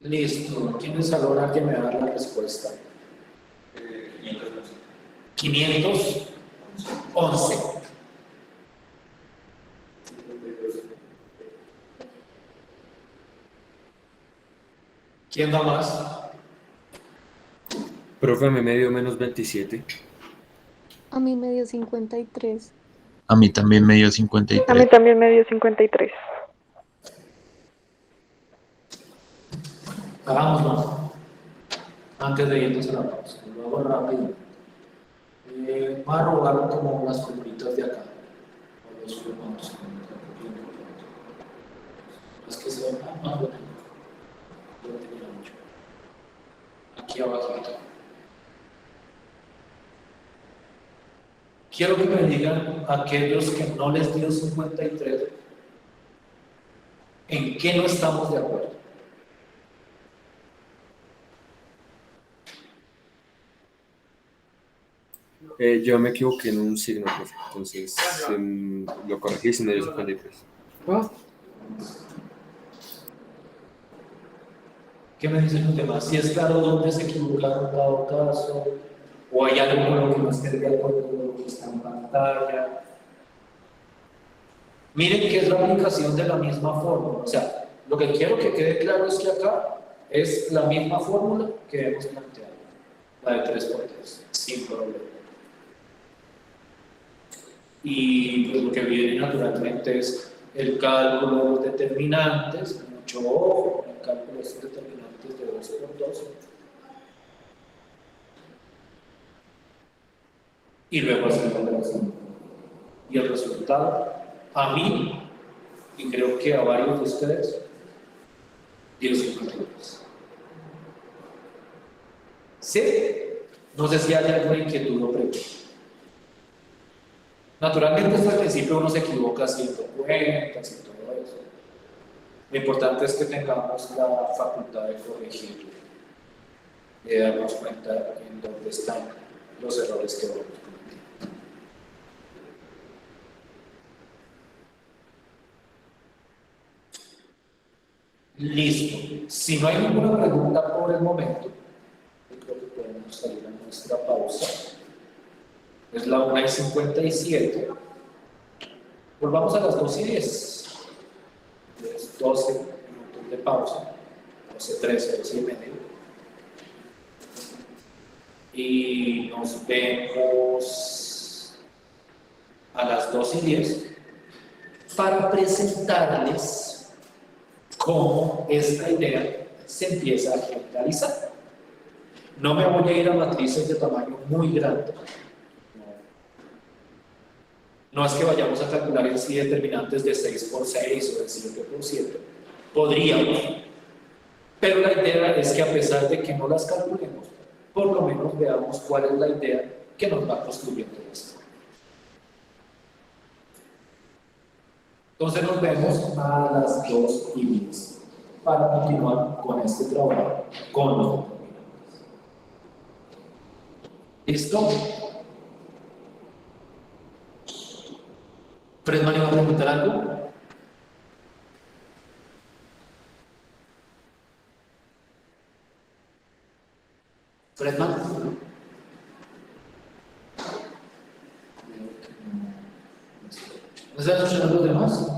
Listo. ¿Quién ahora que me da la respuesta? 511. ¿Quién va más? Profe, me dio menos 27. A mí me dio 53. A mí también me dio A mí 53. también me dio 53. Hagámoslo. Antes de irnos a la pausa. Lo hago rápido. Voy a robar como las coloritas de acá. O los formatos. Las que son más bonitas. Yo no tenía mucho. Aquí abajo. Quiero que me digan aquellos que no les dio 53, ¿en qué no estamos de acuerdo? Yo me equivoqué en un signo, profe. Entonces, lo corregí y me dio 53. Ah, ¿Qué me dicen los demás? Si es claro dónde se equivocaron dado caso, o hay algo con lo que no esté de acuerdo con lo que está en pantalla. Miren que es la aplicación de la misma fórmula. O sea, lo que quiero que quede claro es que acá es la misma fórmula que hemos planteado, la de 3 por 3, sin problema. Y pues lo que viene naturalmente es el cálculo de los determinantes, mucho ojo, el cálculo de estos determinantes de 2 por 2, y luego hacer la operación. Y el resultado, a mí, y creo que a varios de ustedes, dio 53. ¿Sí? No sé si hay alguna inquietud o pregunta. Naturalmente, hasta el principio uno se equivoca haciendo cuentas y todo eso. Lo importante es que tengamos la facultad de corregirlo, de darnos cuenta en dónde están los errores que vamos cometiendo. Listo. Si no hay ninguna pregunta por el momento, yo creo que podemos salir a nuestra pausa. Es la 1:57. Volvamos a las 2:10. Es 12 minutos de pausa. 12:13, 12:30. Y nos vemos a las 2:10 para presentarles cómo esta idea se empieza a generalizar. No me voy a ir a matrices de tamaño muy grande. No es que vayamos a calcular en sí determinantes de 6 por 6 o de 7 por 7. Podríamos. Pero la idea es que a pesar de que no las calculemos, por lo menos veamos cuál es la idea que nos va construyendo esto. Entonces nos vemos a las 2:10 para continuar con este trabajo con los determinantes. ¿Listo? ¿Fredman iba a preguntar algo? ¿Fredman? ¿No están escuchando los demás?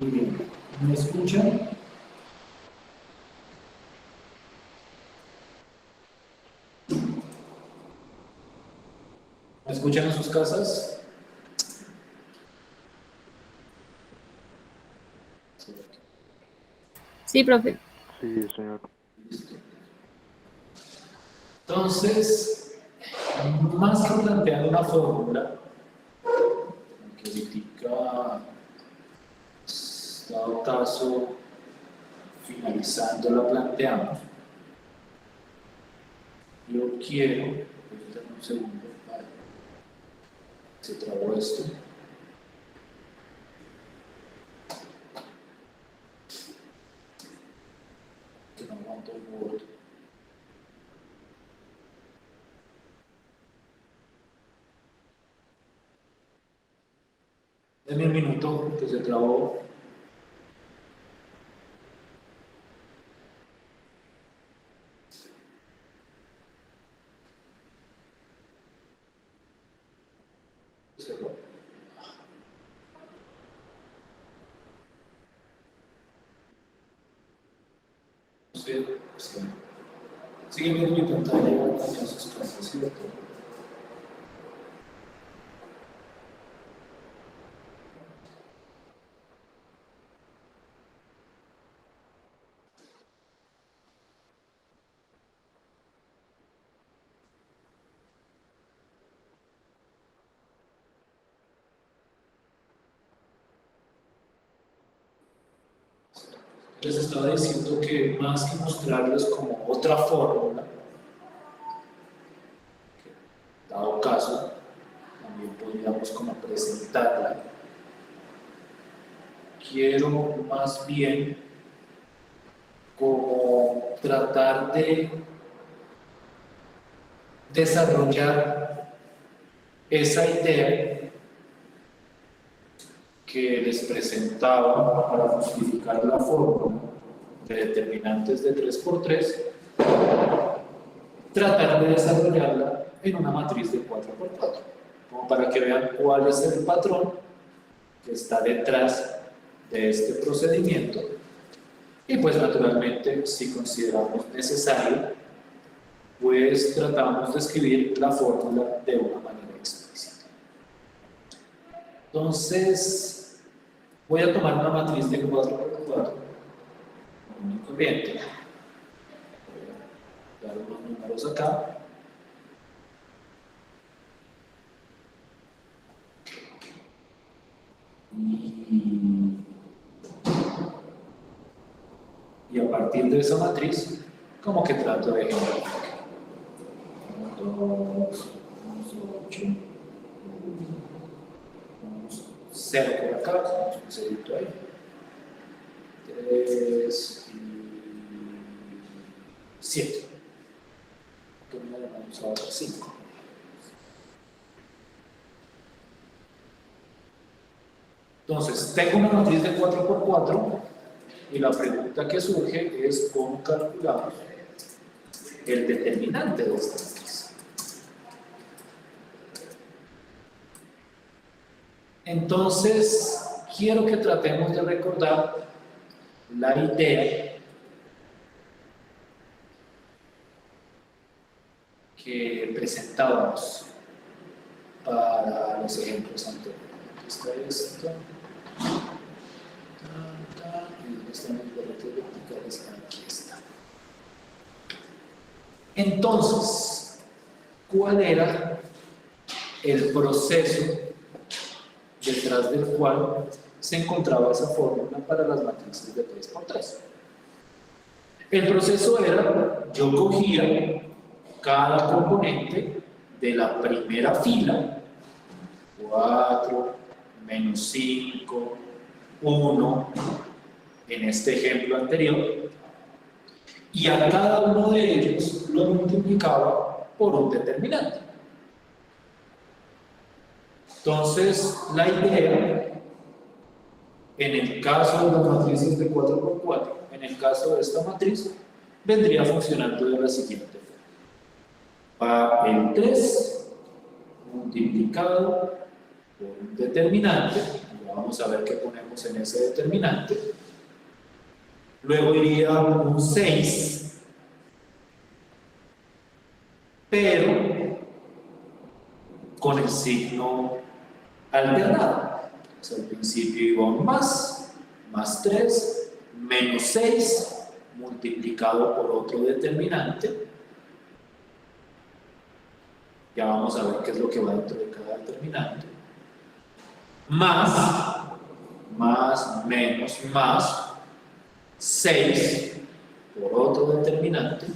Muy bien. ¿Me escuchan? ¿Me escuchan en sus casas? Sí, profe. Sí, señor. Entonces, más que plantear una fórmula, que significa, dado caso, finalizando la planteamos, yo quiero, dame un segundo, vale, se trabó esto. Que no aguanto el Word. Denme un minuto que se trabó. Cerró. Usted, sí. Sigue viendo mi pantalla en sus casas, ¿cierto? Les estaba diciendo que más que mostrarles como otra fórmula, que dado caso, también podríamos como presentarla, quiero más bien como tratar de desarrollar esa idea que les presentaba para justificar la fórmula de determinantes de 3×3, tratar de desarrollarla en una matriz de 4×4, como para que vean cuál es el patrón que está detrás de este procedimiento. Y pues naturalmente, si consideramos necesario, pues tratamos de escribir la fórmula de una manera explícita. Entonces, voy a tomar una matriz de 4×4, común y corriente. Voy a dar unos números acá. Y a partir de esa matriz, como que trato de ejemplificar. 1, 2, 8, 0 por acá, un cerito ahí. 3 y 7. ¿Qué número vamos ahora? 5. Entonces, tengo una matriz de 4×4 y la pregunta que surge es cómo calculamos el determinante de esta matriz. Entonces, quiero que tratemos de recordar la idea que presentábamos para los ejemplos anteriores. Aquí está esto. Y donde están los barretes verticales, aquí está. Entonces, ¿cuál era el proceso detrás del cual se encontraba esa fórmula para las matrices de 3×3? El proceso era, yo cogía cada componente de la primera fila, 4, menos 5, 1, en este ejemplo anterior, y a cada uno de ellos lo multiplicaba por un determinante. Entonces, la idea, en el caso de las matrices de 4×4, en el caso de esta matriz, vendría funcionando de la siguiente forma. Va el 3 multiplicado por un determinante, Ya vamos a ver qué ponemos en ese determinante. Luego iría un 6, pero con el signo alternado. Entonces, al principio iba un más 3, menos 6, multiplicado por otro determinante. Ya vamos a ver qué es lo que va dentro de cada determinante. Más, menos, más, 6 por otro determinante,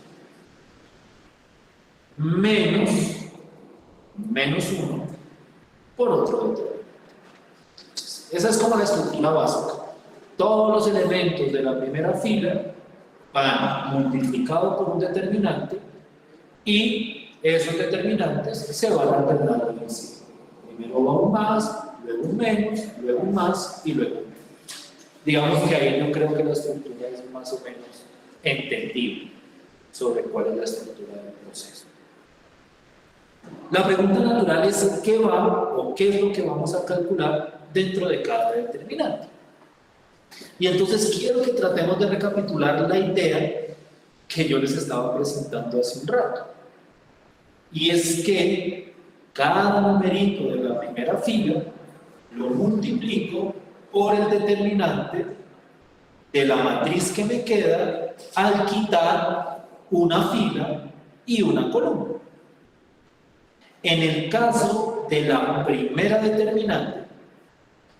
menos 1 por otro determinante. Esa es como la estructura básica. Todos los elementos de la primera fila van multiplicados por un determinante y esos determinantes se van alternando en sí. Primero va un más, luego un menos, luego un más y luego un menos. Digamos que ahí yo creo que la estructura es más o menos entendible sobre cuál es la estructura del proceso. La pregunta natural es qué va o qué es lo que vamos a calcular dentro de cada determinante. Y entonces quiero que tratemos de recapitular la idea que yo les estaba presentando hace un rato. Y es que cada numerito de la primera fila lo multiplico por el determinante de la matriz que me queda al quitar una fila y una columna. En el caso de la primera determinante,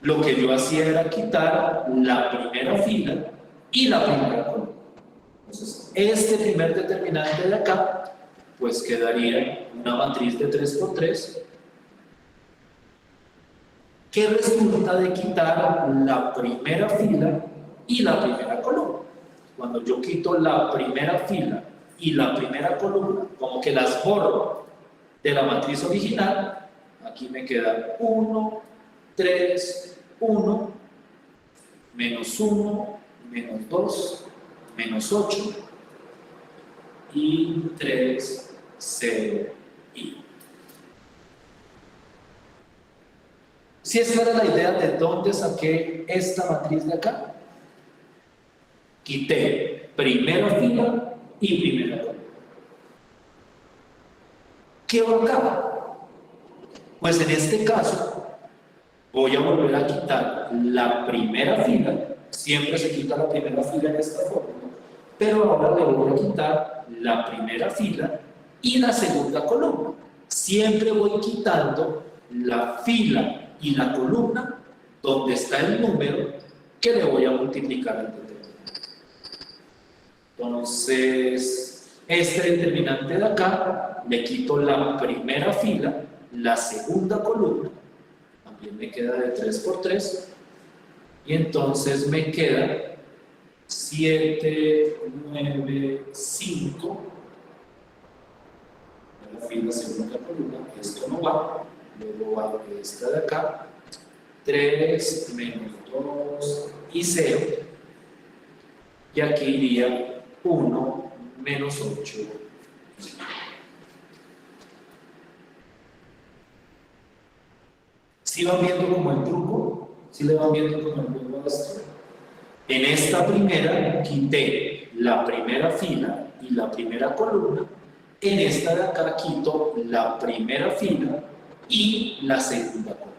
lo que yo hacía era quitar la primera fila y la primera columna. Entonces, este primer determinante de acá, pues quedaría una matriz de 3 por 3, que resulta de quitar la primera fila y la primera columna. Cuando yo quito la primera fila y la primera columna, como que las borro de la matriz original, aquí me queda 1, 3, 1, menos 1, menos 2, menos 8, y 3, 0, y. Si esa era la idea de dónde saqué esta matriz de acá, quité primera fila y primera columna. ¿Qué va acá? Pues en este caso voy a volver a quitar la primera fila, siempre se quita la primera fila en esta forma, pero ahora le voy a quitar la primera fila y la segunda columna. Siempre voy quitando la fila y la columna donde está el número que le voy a multiplicar al determinante. Entonces, este determinante de acá, le quito la primera fila, la segunda columna, también me queda de 3 por 3, y entonces me queda 7, 9, 5, la fila, segunda columna, esto no va, luego va esta de acá, 3, menos 2 y 0, y aquí iría 1, menos 8. ¿Sí van viendo como el truco? ¿Sí le van viendo como el juego a esto? En esta primera quité la primera fila y la primera columna. En esta de acá quito la primera fila y la segunda columna.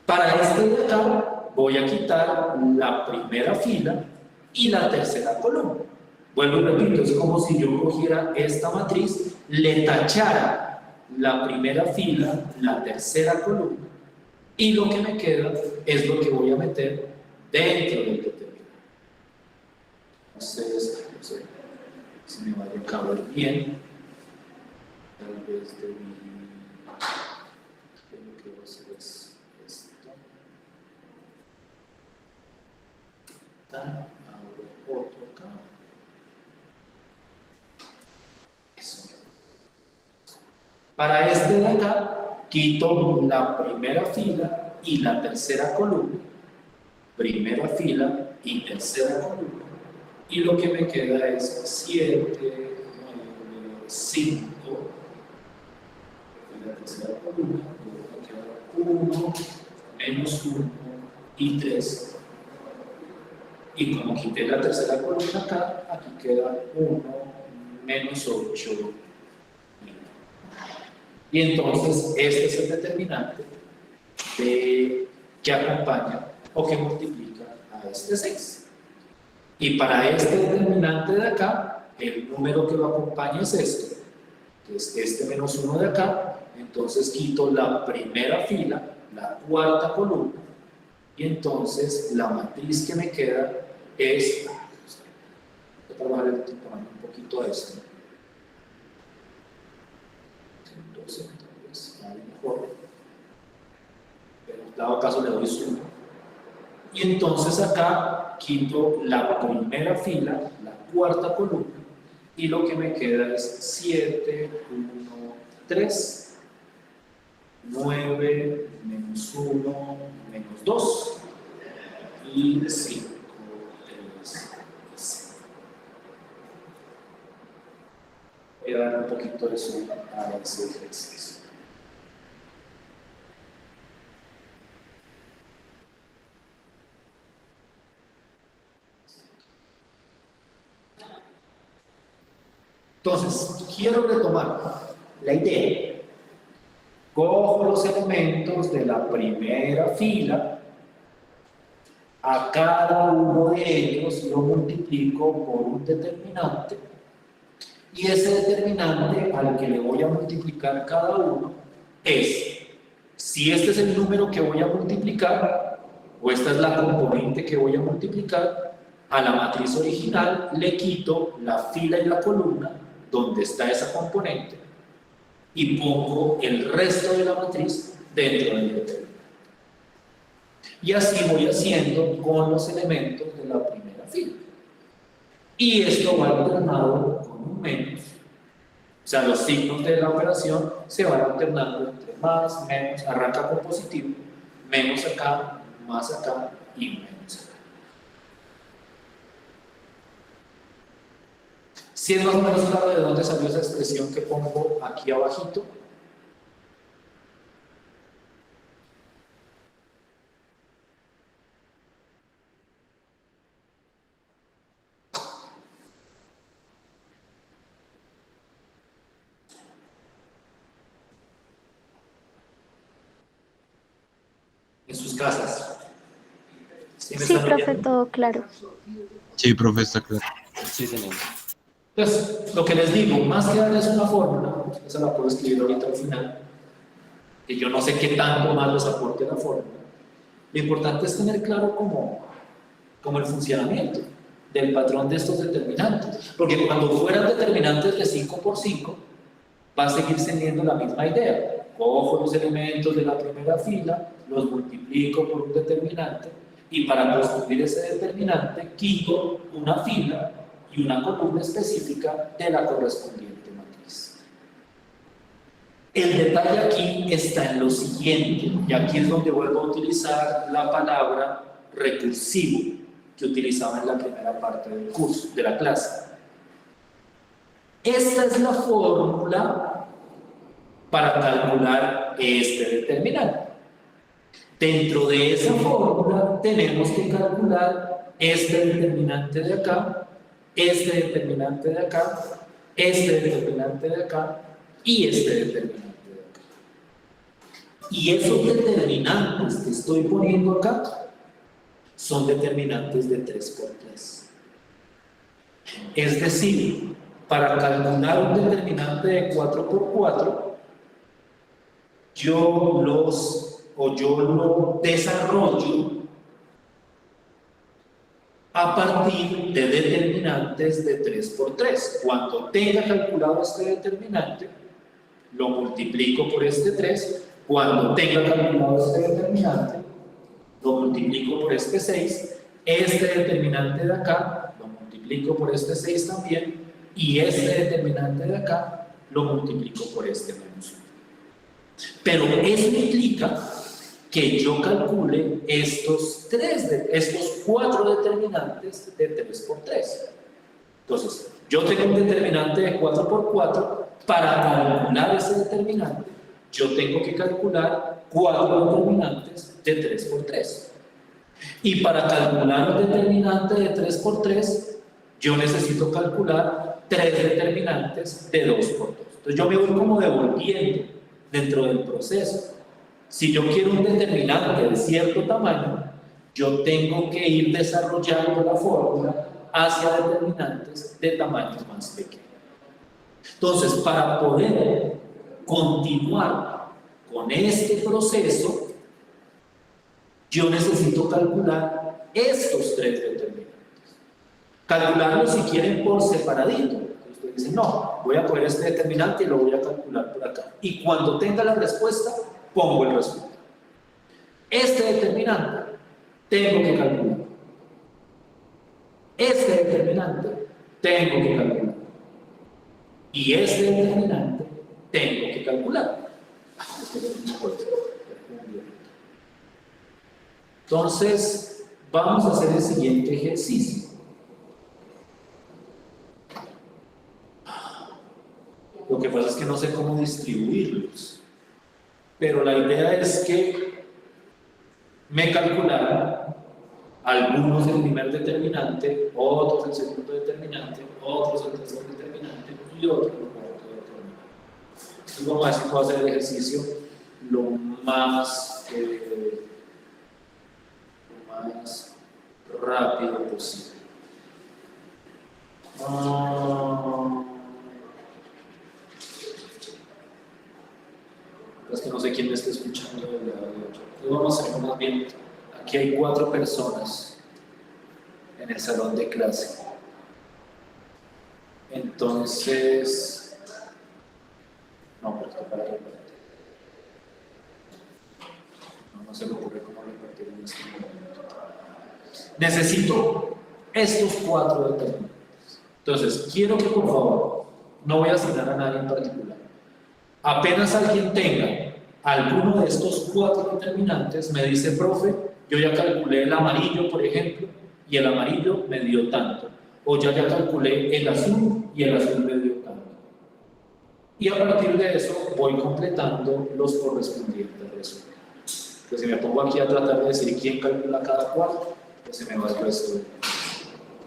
Para este de acá voy a quitar la primera fila y la tercera columna. Vuelvo y repito, es como si yo cogiera esta matriz, le tachara la primera fila, la tercera columna, y lo que me queda es lo que voy a meter dentro del determinante. Entonces, no sé si me vaya a caber bien. Tal vez lo que voy a hacer es esto. Abro otro acá. Eso. Para este de acá, quito la primera fila y la tercera columna, primera fila y tercera columna, y lo que me queda es 7, 9, 5, y la tercera columna, me queda 1, menos 1 y 3. Y como quité la tercera columna acá, aquí queda 1, menos 8. Y entonces este es el determinante que acompaña o que multiplica a este 6. Y para este determinante de acá, el número que lo acompaña es este, que es este menos 1 de acá. Entonces quito la primera fila, la cuarta columna, y entonces la matriz que me queda es, voy a trabajar un poquito esto, entonces ahí mejor, pero en dado caso le doy suma, y entonces acá quito la primera fila, la cuarta columna, y lo que me queda es 7, 1, 3, 9, menos 1, menos 2, y 5, 3, 5. Voy a dar un poquito de suma a ese ejercicio. Entonces, quiero retomar la idea. Cojo los elementos de la primera fila, a cada uno de ellos lo multiplico por un determinante, y ese determinante al que le voy a multiplicar cada uno es, si este es el número que voy a multiplicar, o esta es la componente que voy a multiplicar, a la matriz original le quito la fila y la columna donde está esa componente y pongo el resto de la matriz dentro del determinante. Y así voy haciendo con los elementos de la primera fila. Y esto va alternado con un menos. O sea, los signos de la operación se van alternando entre más, menos, arranca con positivo, menos acá, más acá y menos acá. Si es más o menos claro de dónde salió esa expresión que pongo aquí abajito. En sus casas. ¿Sí, Sí, profe, todo claro. Sí, profe, está claro. Sí, señor. Entonces, lo que les digo, más que darles una fórmula, esa la puedo escribir ahorita al final, que yo no sé qué tanto más les aporte la fórmula. Lo importante es tener claro como el funcionamiento del patrón de estos determinantes. Porque cuando fueran determinantes de 5 por 5, va a seguir teniendo la misma idea. Cojo los elementos de la primera fila, los multiplico por un determinante, y para construir ese determinante quito una fila y una columna específica de la correspondiente matriz. El detalle aquí está en lo siguiente, y aquí es donde vuelvo a utilizar la palabra recursivo que utilizaba en la primera parte del curso, de la clase. Esta es la fórmula para calcular este determinante. Dentro de esa fórmula tenemos que calcular este determinante de acá, este determinante de acá, este determinante de acá y este determinante de acá. Y esos determinantes que estoy poniendo acá son determinantes de 3 por 3. Es decir, para calcular un determinante de 4 por 4, yo lo desarrollo a partir de determinantes de 3 por 3. Cuando tenga calculado este determinante, lo multiplico por este 3. Cuando tenga calculado este determinante, lo multiplico por este 6. Este determinante de acá, lo multiplico por este 6 también. Y este determinante de acá, lo multiplico por este menos 1. Pero eso implica que yo calcule estos 4 determinantes de 3 por 3. Entonces, yo tengo un determinante de 4 por 4 para calcular ese determinante. yo tengo que calcular 4 determinantes de 3 por 3. Y para calcular un determinante de 3 por 3, yo necesito calcular 3 determinantes de 2 por 2. Entonces yo me voy como devolviendo dentro del proceso. Si yo quiero un determinante de cierto tamaño, yo tengo que ir desarrollando la fórmula hacia determinantes de tamaños más pequeños. Entonces, para poder continuar con este proceso, yo necesito calcular estos 3 determinantes. Calcularlos si quieren por separadito. Ustedes dicen, no, voy a coger este determinante y lo voy a calcular por acá. Y cuando tenga la respuesta, pongo el resultado. Este determinante tengo que calcular. Este determinante tengo que calcular. Y este determinante tengo que calcular. Entonces, vamos a hacer el siguiente ejercicio. Lo que pasa es que no sé cómo distribuirlos. Pero la idea es que me calcularan algunos el primer determinante, otros el segundo determinante, otros el tercer determinante y otros el cuarto determinante. Entonces vamos a ver si puedo hacer el ejercicio lo más rápido posible. Es que no sé quién me está escuchando del lado de otro. Entonces vamos a hacer más bien. Aquí hay 4 personas en el salón de clase. Entonces, no, pero esto para repartir. No se me ocurre cómo repartir en este momento. Necesito estos 4 determinantes. Entonces, quiero que por favor, no voy a asignar a nadie en particular. Apenas alguien tenga alguno de estos 4 determinantes, me dice, profe, yo ya calculé el amarillo, por ejemplo, y el amarillo me dio tanto. O ya calculé el azul y el azul me dio tanto. Y a partir de eso voy completando los correspondientes resultados. Entonces, si me pongo aquí a tratar de decir quién calcula cada cual, pues se me va el resto.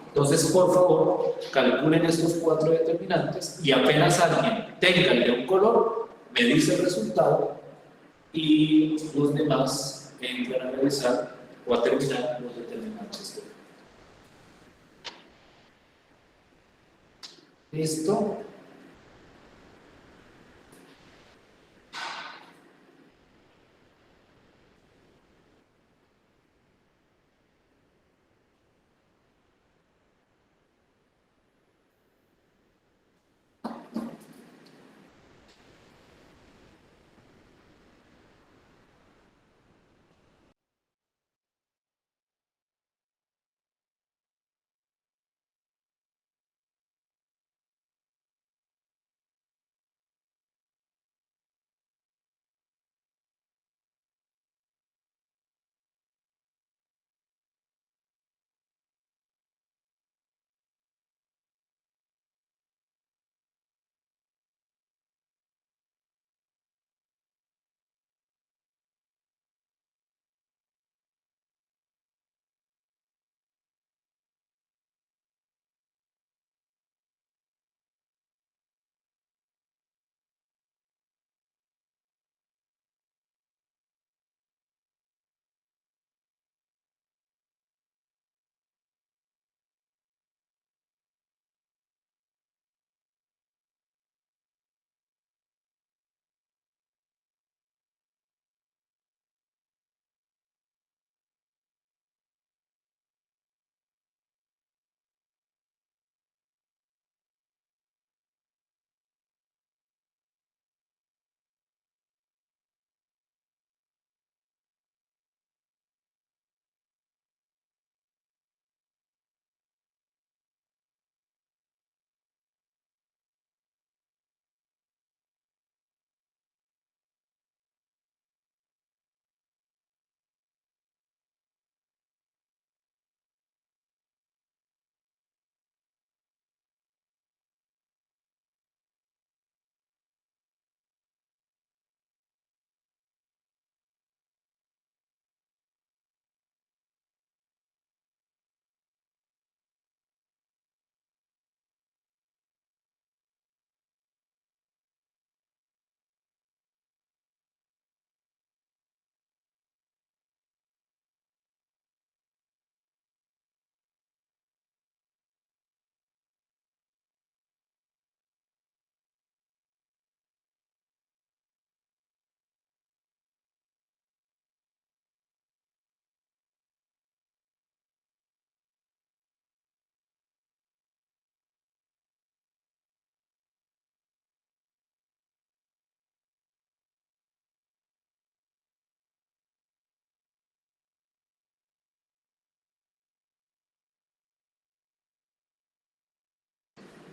Entonces, por favor, calculen estos 4 determinantes y apenas alguien tenga el de un color, me dice el resultado y los demás entran a realizar o a terminar los determinantes. ¿Listo?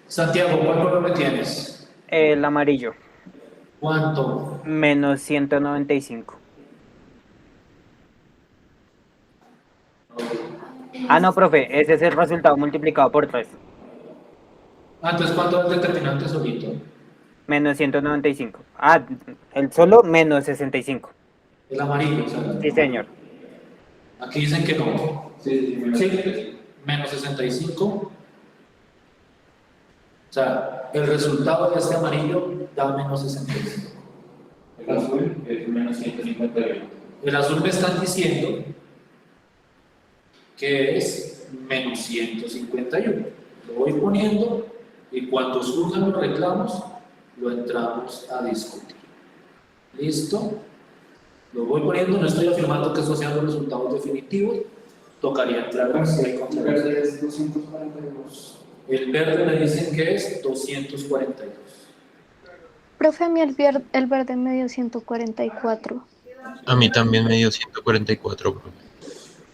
Santiago, ¿cuál color me tienes? El amarillo, ¿Cuánto? menos 195. Ah, no, profe, ese es el resultado multiplicado por 3. Entonces, ¿cuánto es el determinante solito? Menos 195. Ah, el solo menos 65. El amarillo, o sea, Sí, señor. aquí dicen que no. Sí, Sí, menos 65. O sea, el resultado de este amarillo da menos 65. El azul es menos 151. El azul me están diciendo que es menos 151. Lo voy poniendo y cuando surjan los reclamos, lo entramos a discutir. ¿Listo? Lo voy poniendo, no estoy afirmando que esos sean los resultados definitivos. Tocaría entrar si hay controversia. Es 242. El verde me dicen que es 242. Profe, a mí el verde me dio 144. A mí también me dio 144, profe.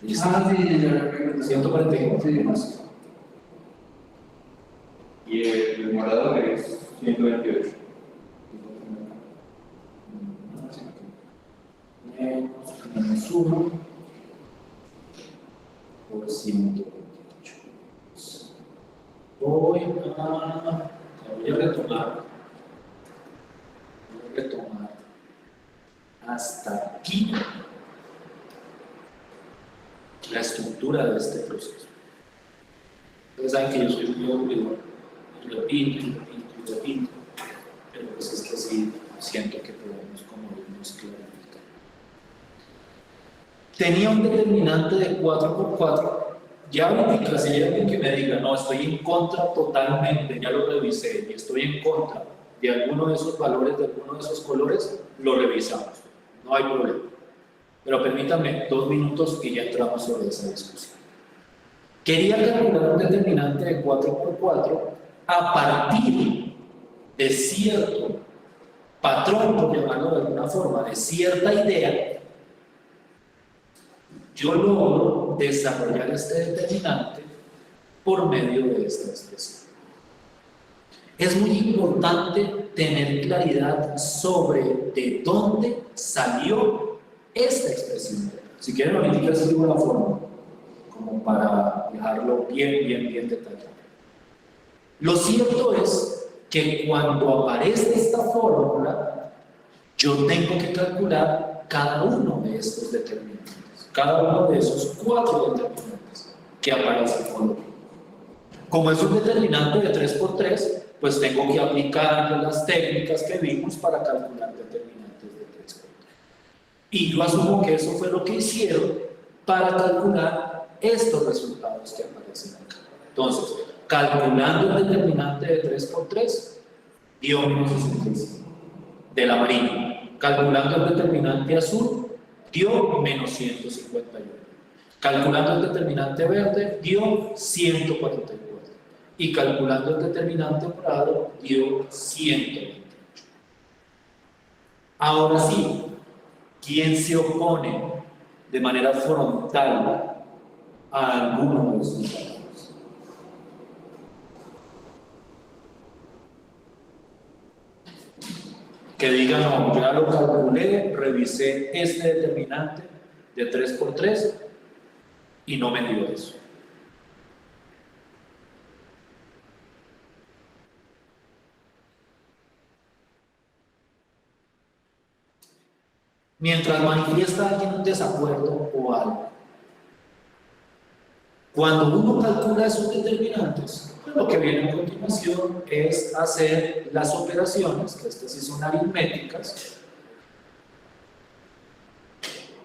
¿Listo? Sí, ya 144. sí. Y el morado es 128. Menos 1 por 128. Voy a retomar. Voy a retomar hasta aquí la estructura de este proceso. Ustedes saben que yo soy muy aburrido, y repito, pero pues es que sí siento que podemos como irnos clarificar. Tenía un determinante de 4 por 4. Ya ahorita, si hay alguien que me diga, no, estoy en contra totalmente, ya lo revisé y estoy en contra de alguno de esos valores, de alguno de esos colores, lo revisamos, no hay problema. Pero permítanme 2 minutos y ya entramos sobre esa discusión. Quería calcular un determinante de 4 por 4 a partir de cierto patrón, por llamarlo de alguna forma, de cierta idea. Yo logro desarrollar este determinante por medio de esta expresión. Es muy importante tener claridad sobre de dónde salió esta expresión. Si quieren, ahorita les escribo la fórmula, como para dejarlo bien detallado. Lo cierto es que cuando aparece esta fórmula, yo tengo que calcular cada uno de estos determinantes, cada uno de esos 4 determinantes que aparecen con lo. Como es un determinante de 3 por 3, pues tengo que aplicar las técnicas que vimos para calcular determinantes de 3 por 3. Y yo asumo que eso fue lo que hicieron para calcular estos resultados que aparecen acá. Entonces, calculando el determinante de 3 por 3, dio menos 65 del amarillo. Calculando el determinante azul, dio menos 151. Calculando el determinante verde, dio 144. Y calculando el determinante morado, dio 128. Ahora sí, ¿quién se opone de manera frontal a alguno de estos valores? Que digan, no, ya lo calculé, revisé este determinante de 3 por 3 y no me dio eso. Mientras manifiesta alguien un desacuerdo o algo. Cuando uno calcula esos determinantes, lo que viene a continuación es hacer las operaciones, que estas sí son aritméticas,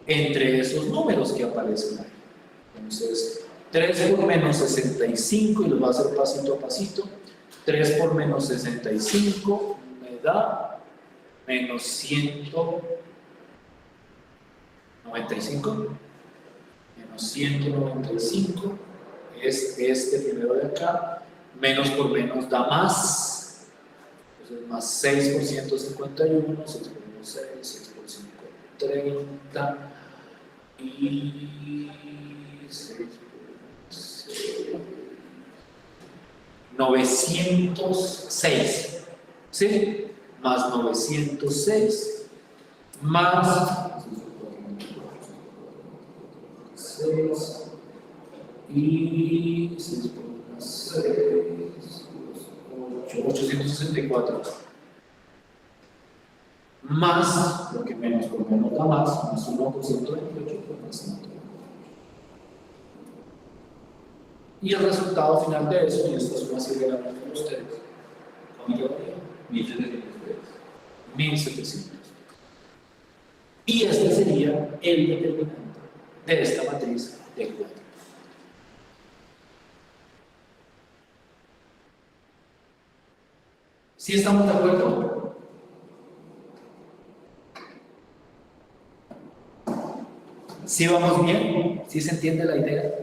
entre esos números que aparecen ahí. Entonces, 3 por menos 65, y los voy a hacer pasito a pasito. 3 por menos 65 me da menos 195. Menos 195 es este primero de acá. Menos por menos da más. Entonces, más 6 por 151, 6 por 1, 6, 6 por 5, 30. Y 6 por 6. 906, ¿sí? Más 906, más 6 y 6 por 1, 6, 8, 864. Más, lo que menos por menos da más 1 por 128 por más 128. Y el resultado final de eso, y esto es una serie grande de ustedes, ¿cuánto daría? 1700. Y este sería el determinante de esta matriz de 4. ¿Sí estamos de acuerdo? ¿Sí vamos bien? ¿Sí se entiende la idea?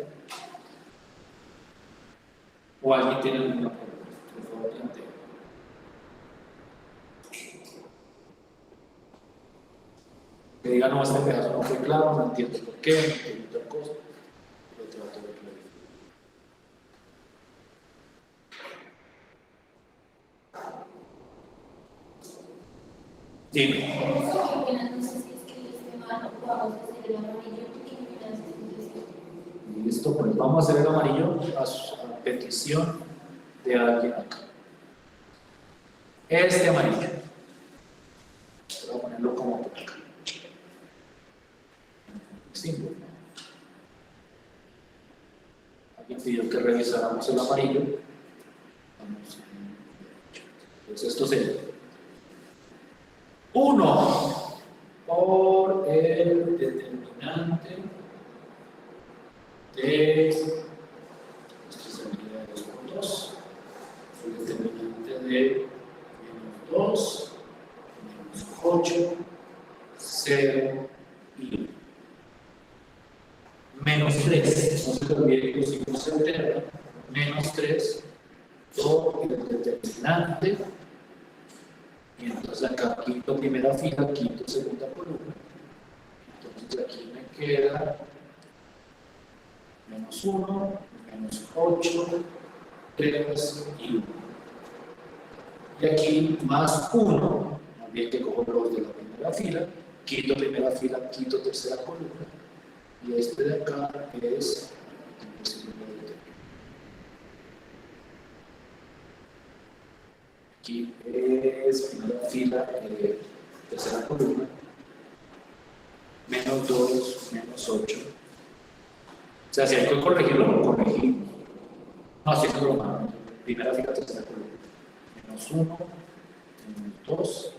¿O alguien tiene alguna pregunta? Por favor, plantea. Que diga, no, este pedazo no fue claro, no entiendo por qué, no entiendo otra cosa. Lo trato de clarificar. Dime. Listo, pues vamos a hacer el amarillo a petición de alguien acá. Este amarillo. Voy a ponerlo como por acá. Símbolo. Alguien pidió que revisáramos el amarillo. Vamos. Entonces esto sería 1 por el determinante de, esto sería 2 por 2, el determinante de -2, -8, 0 y 1. -3, no se te olvide que los signos se alternan, -3 por el determinante, y entonces acá quito primera fila, quito segunda columna, entonces aquí me queda -1, -8, 3 y 1. Y aquí más 1, más bien que cojo los de la primera fila, quito primera fila, quito tercera columna, y este de acá es el segundo determinante. Aquí es primera fila, tercera columna, -2, -8. O sea, si hay que corregirlo, lo corregimos. No, así es normal. Primera fila, tercera columna. -1, -2,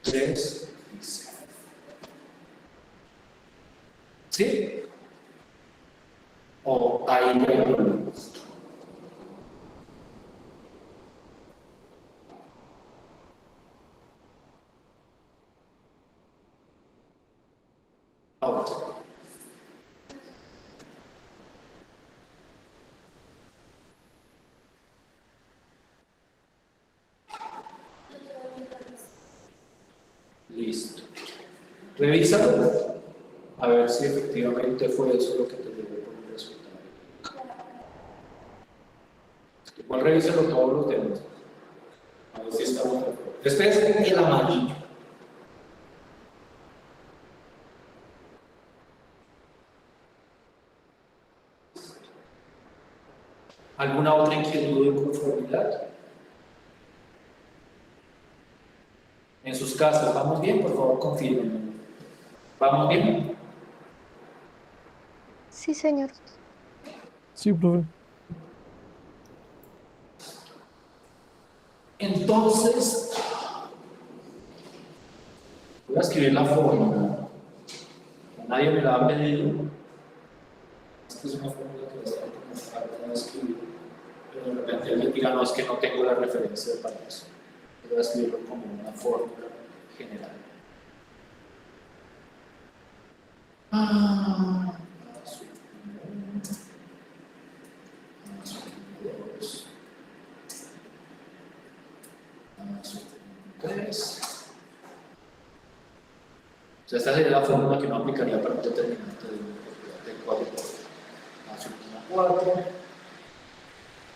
3 y 0. ¿Sí? O ahí hay problemas. Ahora. Listo. Revísalo. A ver si efectivamente fue eso lo que te llevó por el resultado. Igual revísalo todos los temas. A ver si está bueno. Este es el amarillo. ¿Alguna otra inquietud de conformidad? En sus casas, ¿vamos bien? Por favor, confirmen. ¿Vamos bien? Sí, señor. Sí, profe. Entonces, voy a escribir la fórmula. Nadie me la ha pedido. Esta es una fórmula que va a estar como falta de escribir. Pero de repente alguien diga, no, es que no tengo la referencia para eso. Voy a escribirlo como una fórmula general. O sea, esta sería la fórmula que uno aplicaría para un determinante de 4 más 4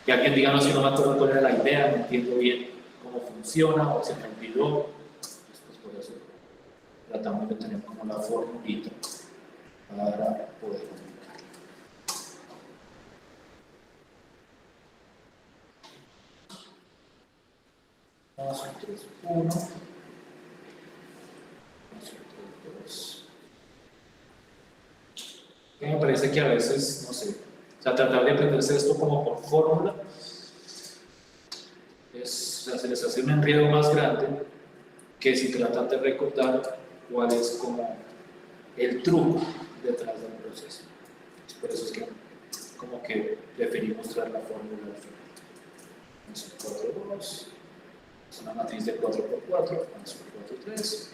Que alguien diga, no, si no me acuerdo cuál era la idea, no entiendo bien cómo funciona, o se me olvidó. Pues por eso tratamos de tener como la formulita para poder comunicar. Paso 3.1, paso 3.2. Me parece que a veces, no sé, o sea, tratar de aprenderse esto como por fórmula, o sea, se les hace un enredo más grande que si tratan de recordar cuál es como el truco detrás del proceso. Por eso es que como que preferimos traer la fórmula al final. Paso 4.2, es una matriz de 4x4, paso 4.3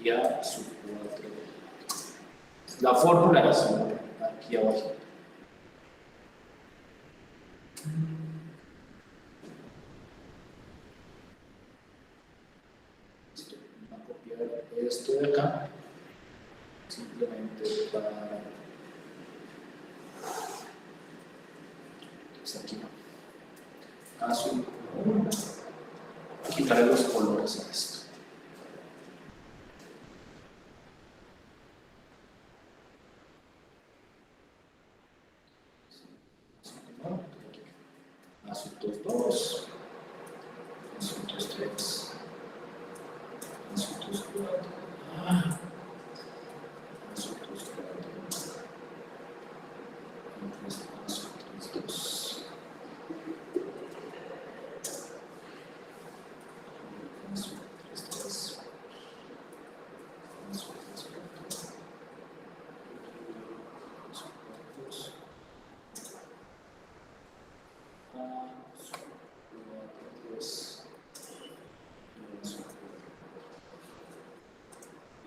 y A sub 4. La fórmula es aquí abajo. Voy a copiar esto de acá, simplemente para... Entonces aquí no. Azul, quitarle los colores a esto. Asuntos 2, asuntos 3, asuntos 4, asuntos 4, asuntos 2, asuntos 3, asuntos 4,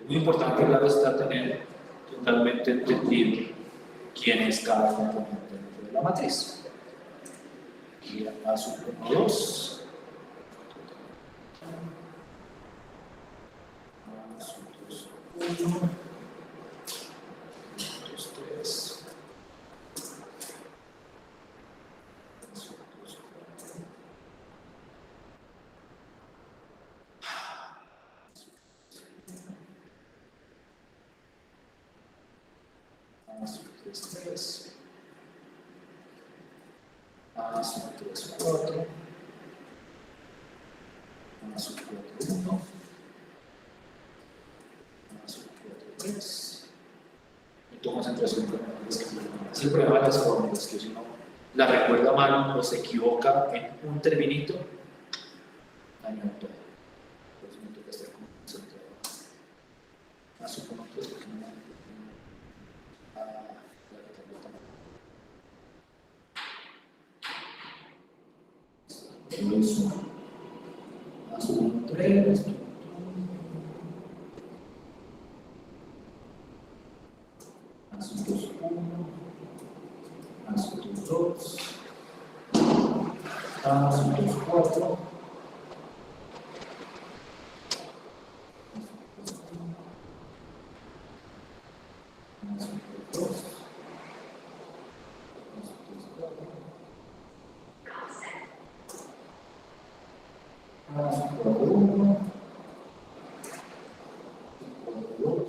es muy importante, claro está, tener totalmente entendido quién es cada componente dentro de la matriz. Aquí A sub 1, 2, A sub 2, 1, A 2, 3, A sub 2, 4. A sub 3, 3, A sub 3, 4, A sub 4, 1, A sub 4, 3. Punto concentración. Es el problema de las fórmulas, que si uno la recuerda mal o se equivoca en un terminito, dañó todo. Por eso me toca estar concentrado. A sub 1, 3, porque no me... A sub 1, 3, a sub 2, 1, a sub 2, a sub 2, 4, a sub 2, a sub 1, 2,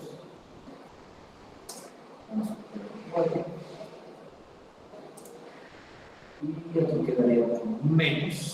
a sub 4, y aquí quedaría un menos.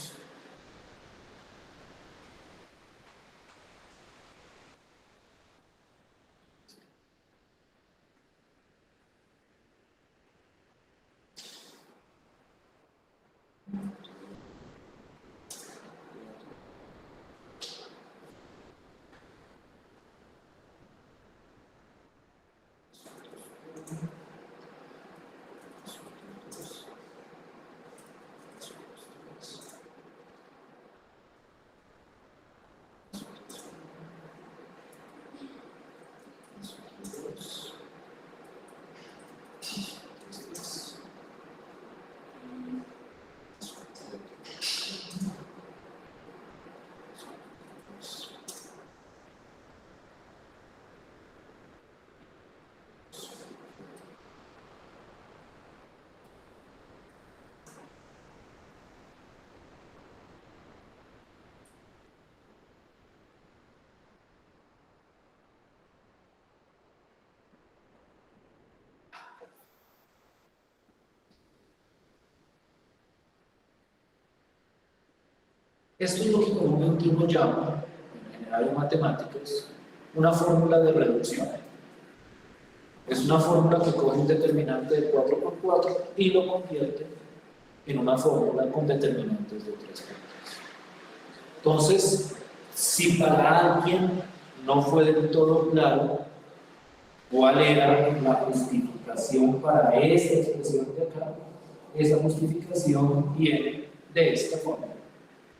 Esto es lo que comúnmente uno llama, en general en matemáticas, una fórmula de reducción. Es una fórmula que coge un determinante de 4 por 4 y lo convierte en una fórmula con determinantes de 3 por 3. Entonces, si para alguien no fue del todo claro cuál era la justificación para esta expresión de acá, esa justificación viene de esta fórmula.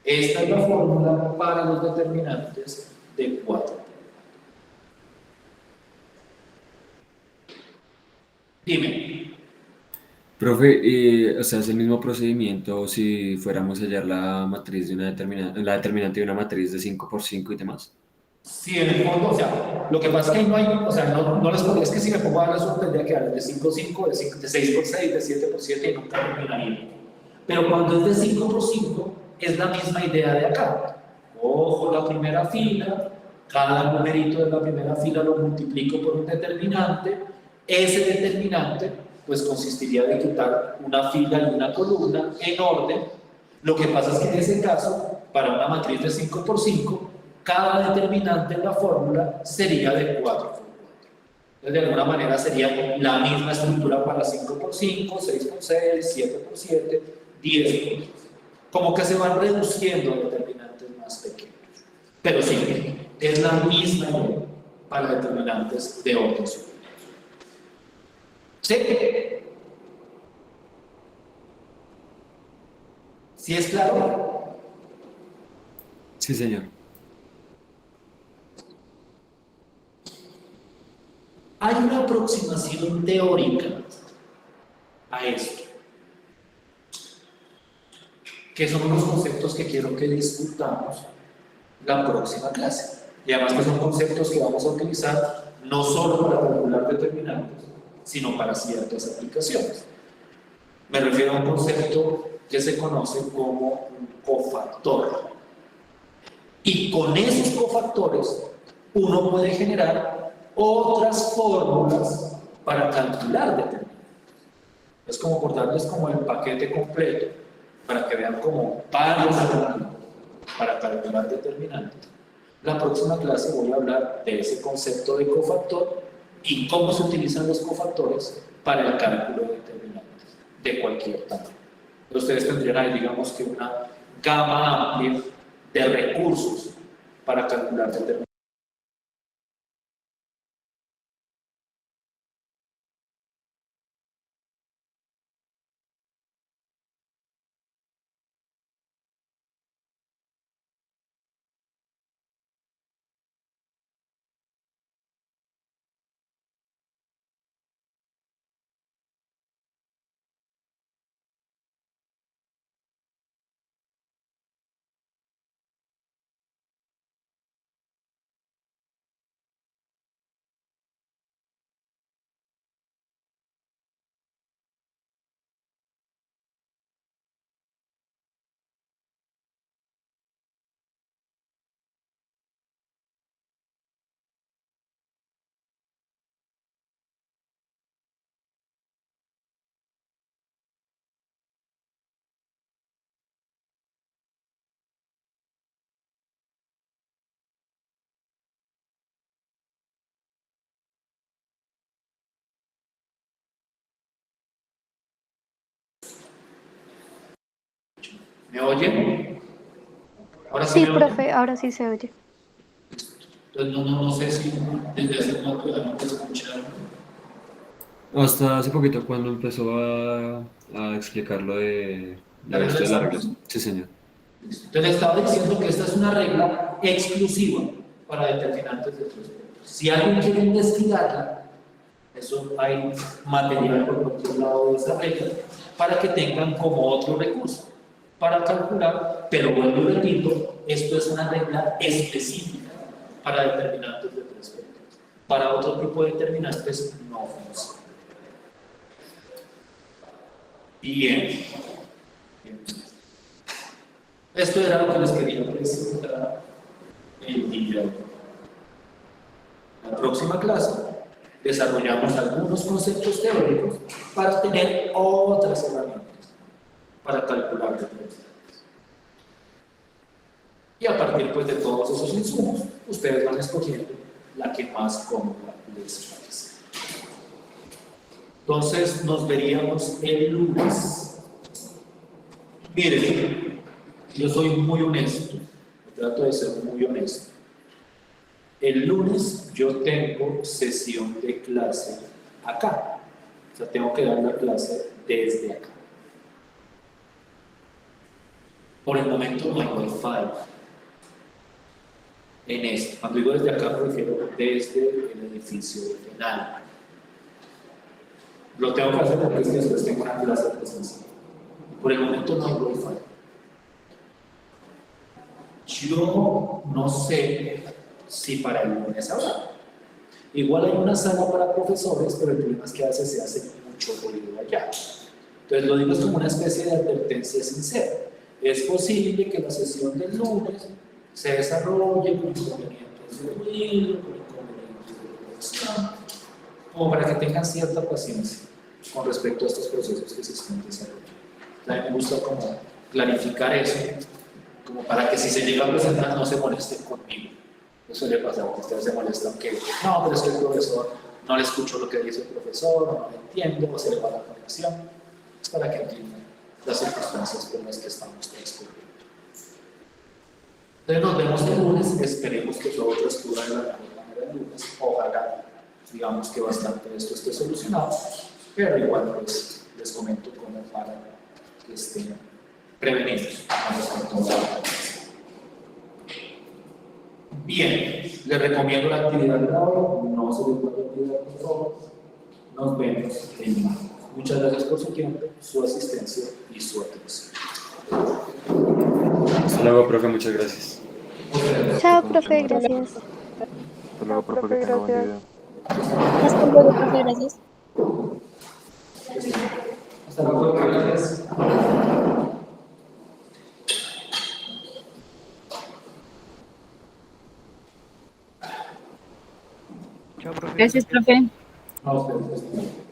Esta es la fórmula para los determinantes de 4. Dime. Profe, o sea, es el mismo procedimiento si fuéramos a hallar la matriz de una determinante, la determinante de una matriz de 5 por 5 y demás. Sí, en el fondo, o sea, lo que pasa es que ahí no hay, o sea, no les podría, es que si me pongo a hablar eso tendría que hablar de 5 por 5, de 6 por 6, de 7 por 7 y nunca terminaría. Pero cuando es de 5 por 5, es la misma idea de acá. Cojo la primera fila, cada numerito de la primera fila lo multiplico por un determinante, ese determinante pues consistiría de quitar una fila y una columna en orden. Lo que pasa es que en ese caso, para una matriz de 5 por 5, cada determinante en la fórmula sería de 4 por 4. Entonces, de alguna manera sería la misma estructura para 5 por 5, 6 por 6, 7 por 7, 10 por 10. Como que se van reduciendo determinantes más pequeños. Pero sí, es la misma idea para determinantes de orden superior. ¿Sí? ¿Sí es claro? Sí, señor. Hay una aproximación teórica a esto, que son los conceptos que quiero que discutamos la próxima clase. Y además que son conceptos que vamos a utilizar no solo para calcular determinantes, sino para ciertas aplicaciones. Me refiero a un concepto que se conoce como un cofactor. Y con esos cofactores uno puede generar otras fórmulas para calcular determinantes. Es como por darles como el paquete completo para que vean como varios fórmulas para calcular determinantes. La próxima clase voy a hablar de ese concepto de cofactor y cómo se utilizan los cofactores para el cálculo de determinantes de cualquier tamaño. Pero ustedes tendrían ahí, digamos que una gama amplia de recursos para calcular determinantes. ¿Me oyen? ¿Ahora sí Sí, me oyen? profe, ahora sí se oye. Entonces no sé si desde hace un rato ya no te escucharon. Hasta hace poquito cuando empezó a explicar lo de ¿La regla esto de de las Samus? reglas. Sí, señor. Entonces estaba diciendo que esta es una regla exclusiva para determinantes de 3 puntos. Si alguien quiere investigarla, eso hay material por cualquier lado de esa regla para que tengan como otro recurso para calcular, pero vuelvo y repito, esto es una regla específica para determinantes de 3 puntos. Para otro tipo de determinantes no funciona. Bien. Esto era lo que les quería presentar el día de hoy. En la próxima clase desarrollamos algunos conceptos teóricos para tener otras herramientas para calcular determinantes. Y a partir pues, de todos esos insumos, ustedes van escogiendo la que más cómoda les parece. Entonces nos veríamos el lunes. Miren, yo soy muy honesto, trato de ser muy honesto. El lunes yo tengo sesión de clase acá, o sea, tengo que dar la clase desde acá. Por el momento no hay Wi-Fi en esto. Cuando digo desde acá, prefiero desde el edificio final. Lo tengo que hacer porque es que después tengo una clase presencial. Por el momento no hay Wi-Fi. Yo no sé si para el lunes habrá. Igual hay una sala para profesores, pero el problema es que a veces se hace mucho ruido allá. Entonces lo digo es como una especie de advertencia sincera. Es posible que la sesión del lunes se desarrolle con inconvenientes de ruido, con inconvenientes de producción, como para que tengan cierta paciencia con respecto a estos procesos que se están desarrollando. A mí me gusta como clarificar eso, como para que si se llega a presentar no se molesten conmigo. Eso suele pasar, que ustedes se molestan que no, pero es que el profesor no le escucho lo que dice el profesor, o no lo entiendo, o se le va la conexión. Es para que entiendan las circunstancias por las que estamos transcurriendo. Entonces nos vemos el lunes, esperemos que todo transcurra de la mejor manera el lunes. Ojalá, digamos que bastante de esto esté solucionado, pero igual pues les comento cómo para que estén prevenidos con respecto a la. Bien, les recomiendo la actividad de grado, no se les puede olvidar por favor. Nos vemos el martes. Muchas gracias por su tiempo, su asistencia y su atención. Hasta luego, profe, muchas gracias. Chao, profe, gracias. Hasta luego, profe, que tenga buen día. Hasta luego, profe, gracias. Hasta luego, gracias. Gracias, profe. No, ustedes.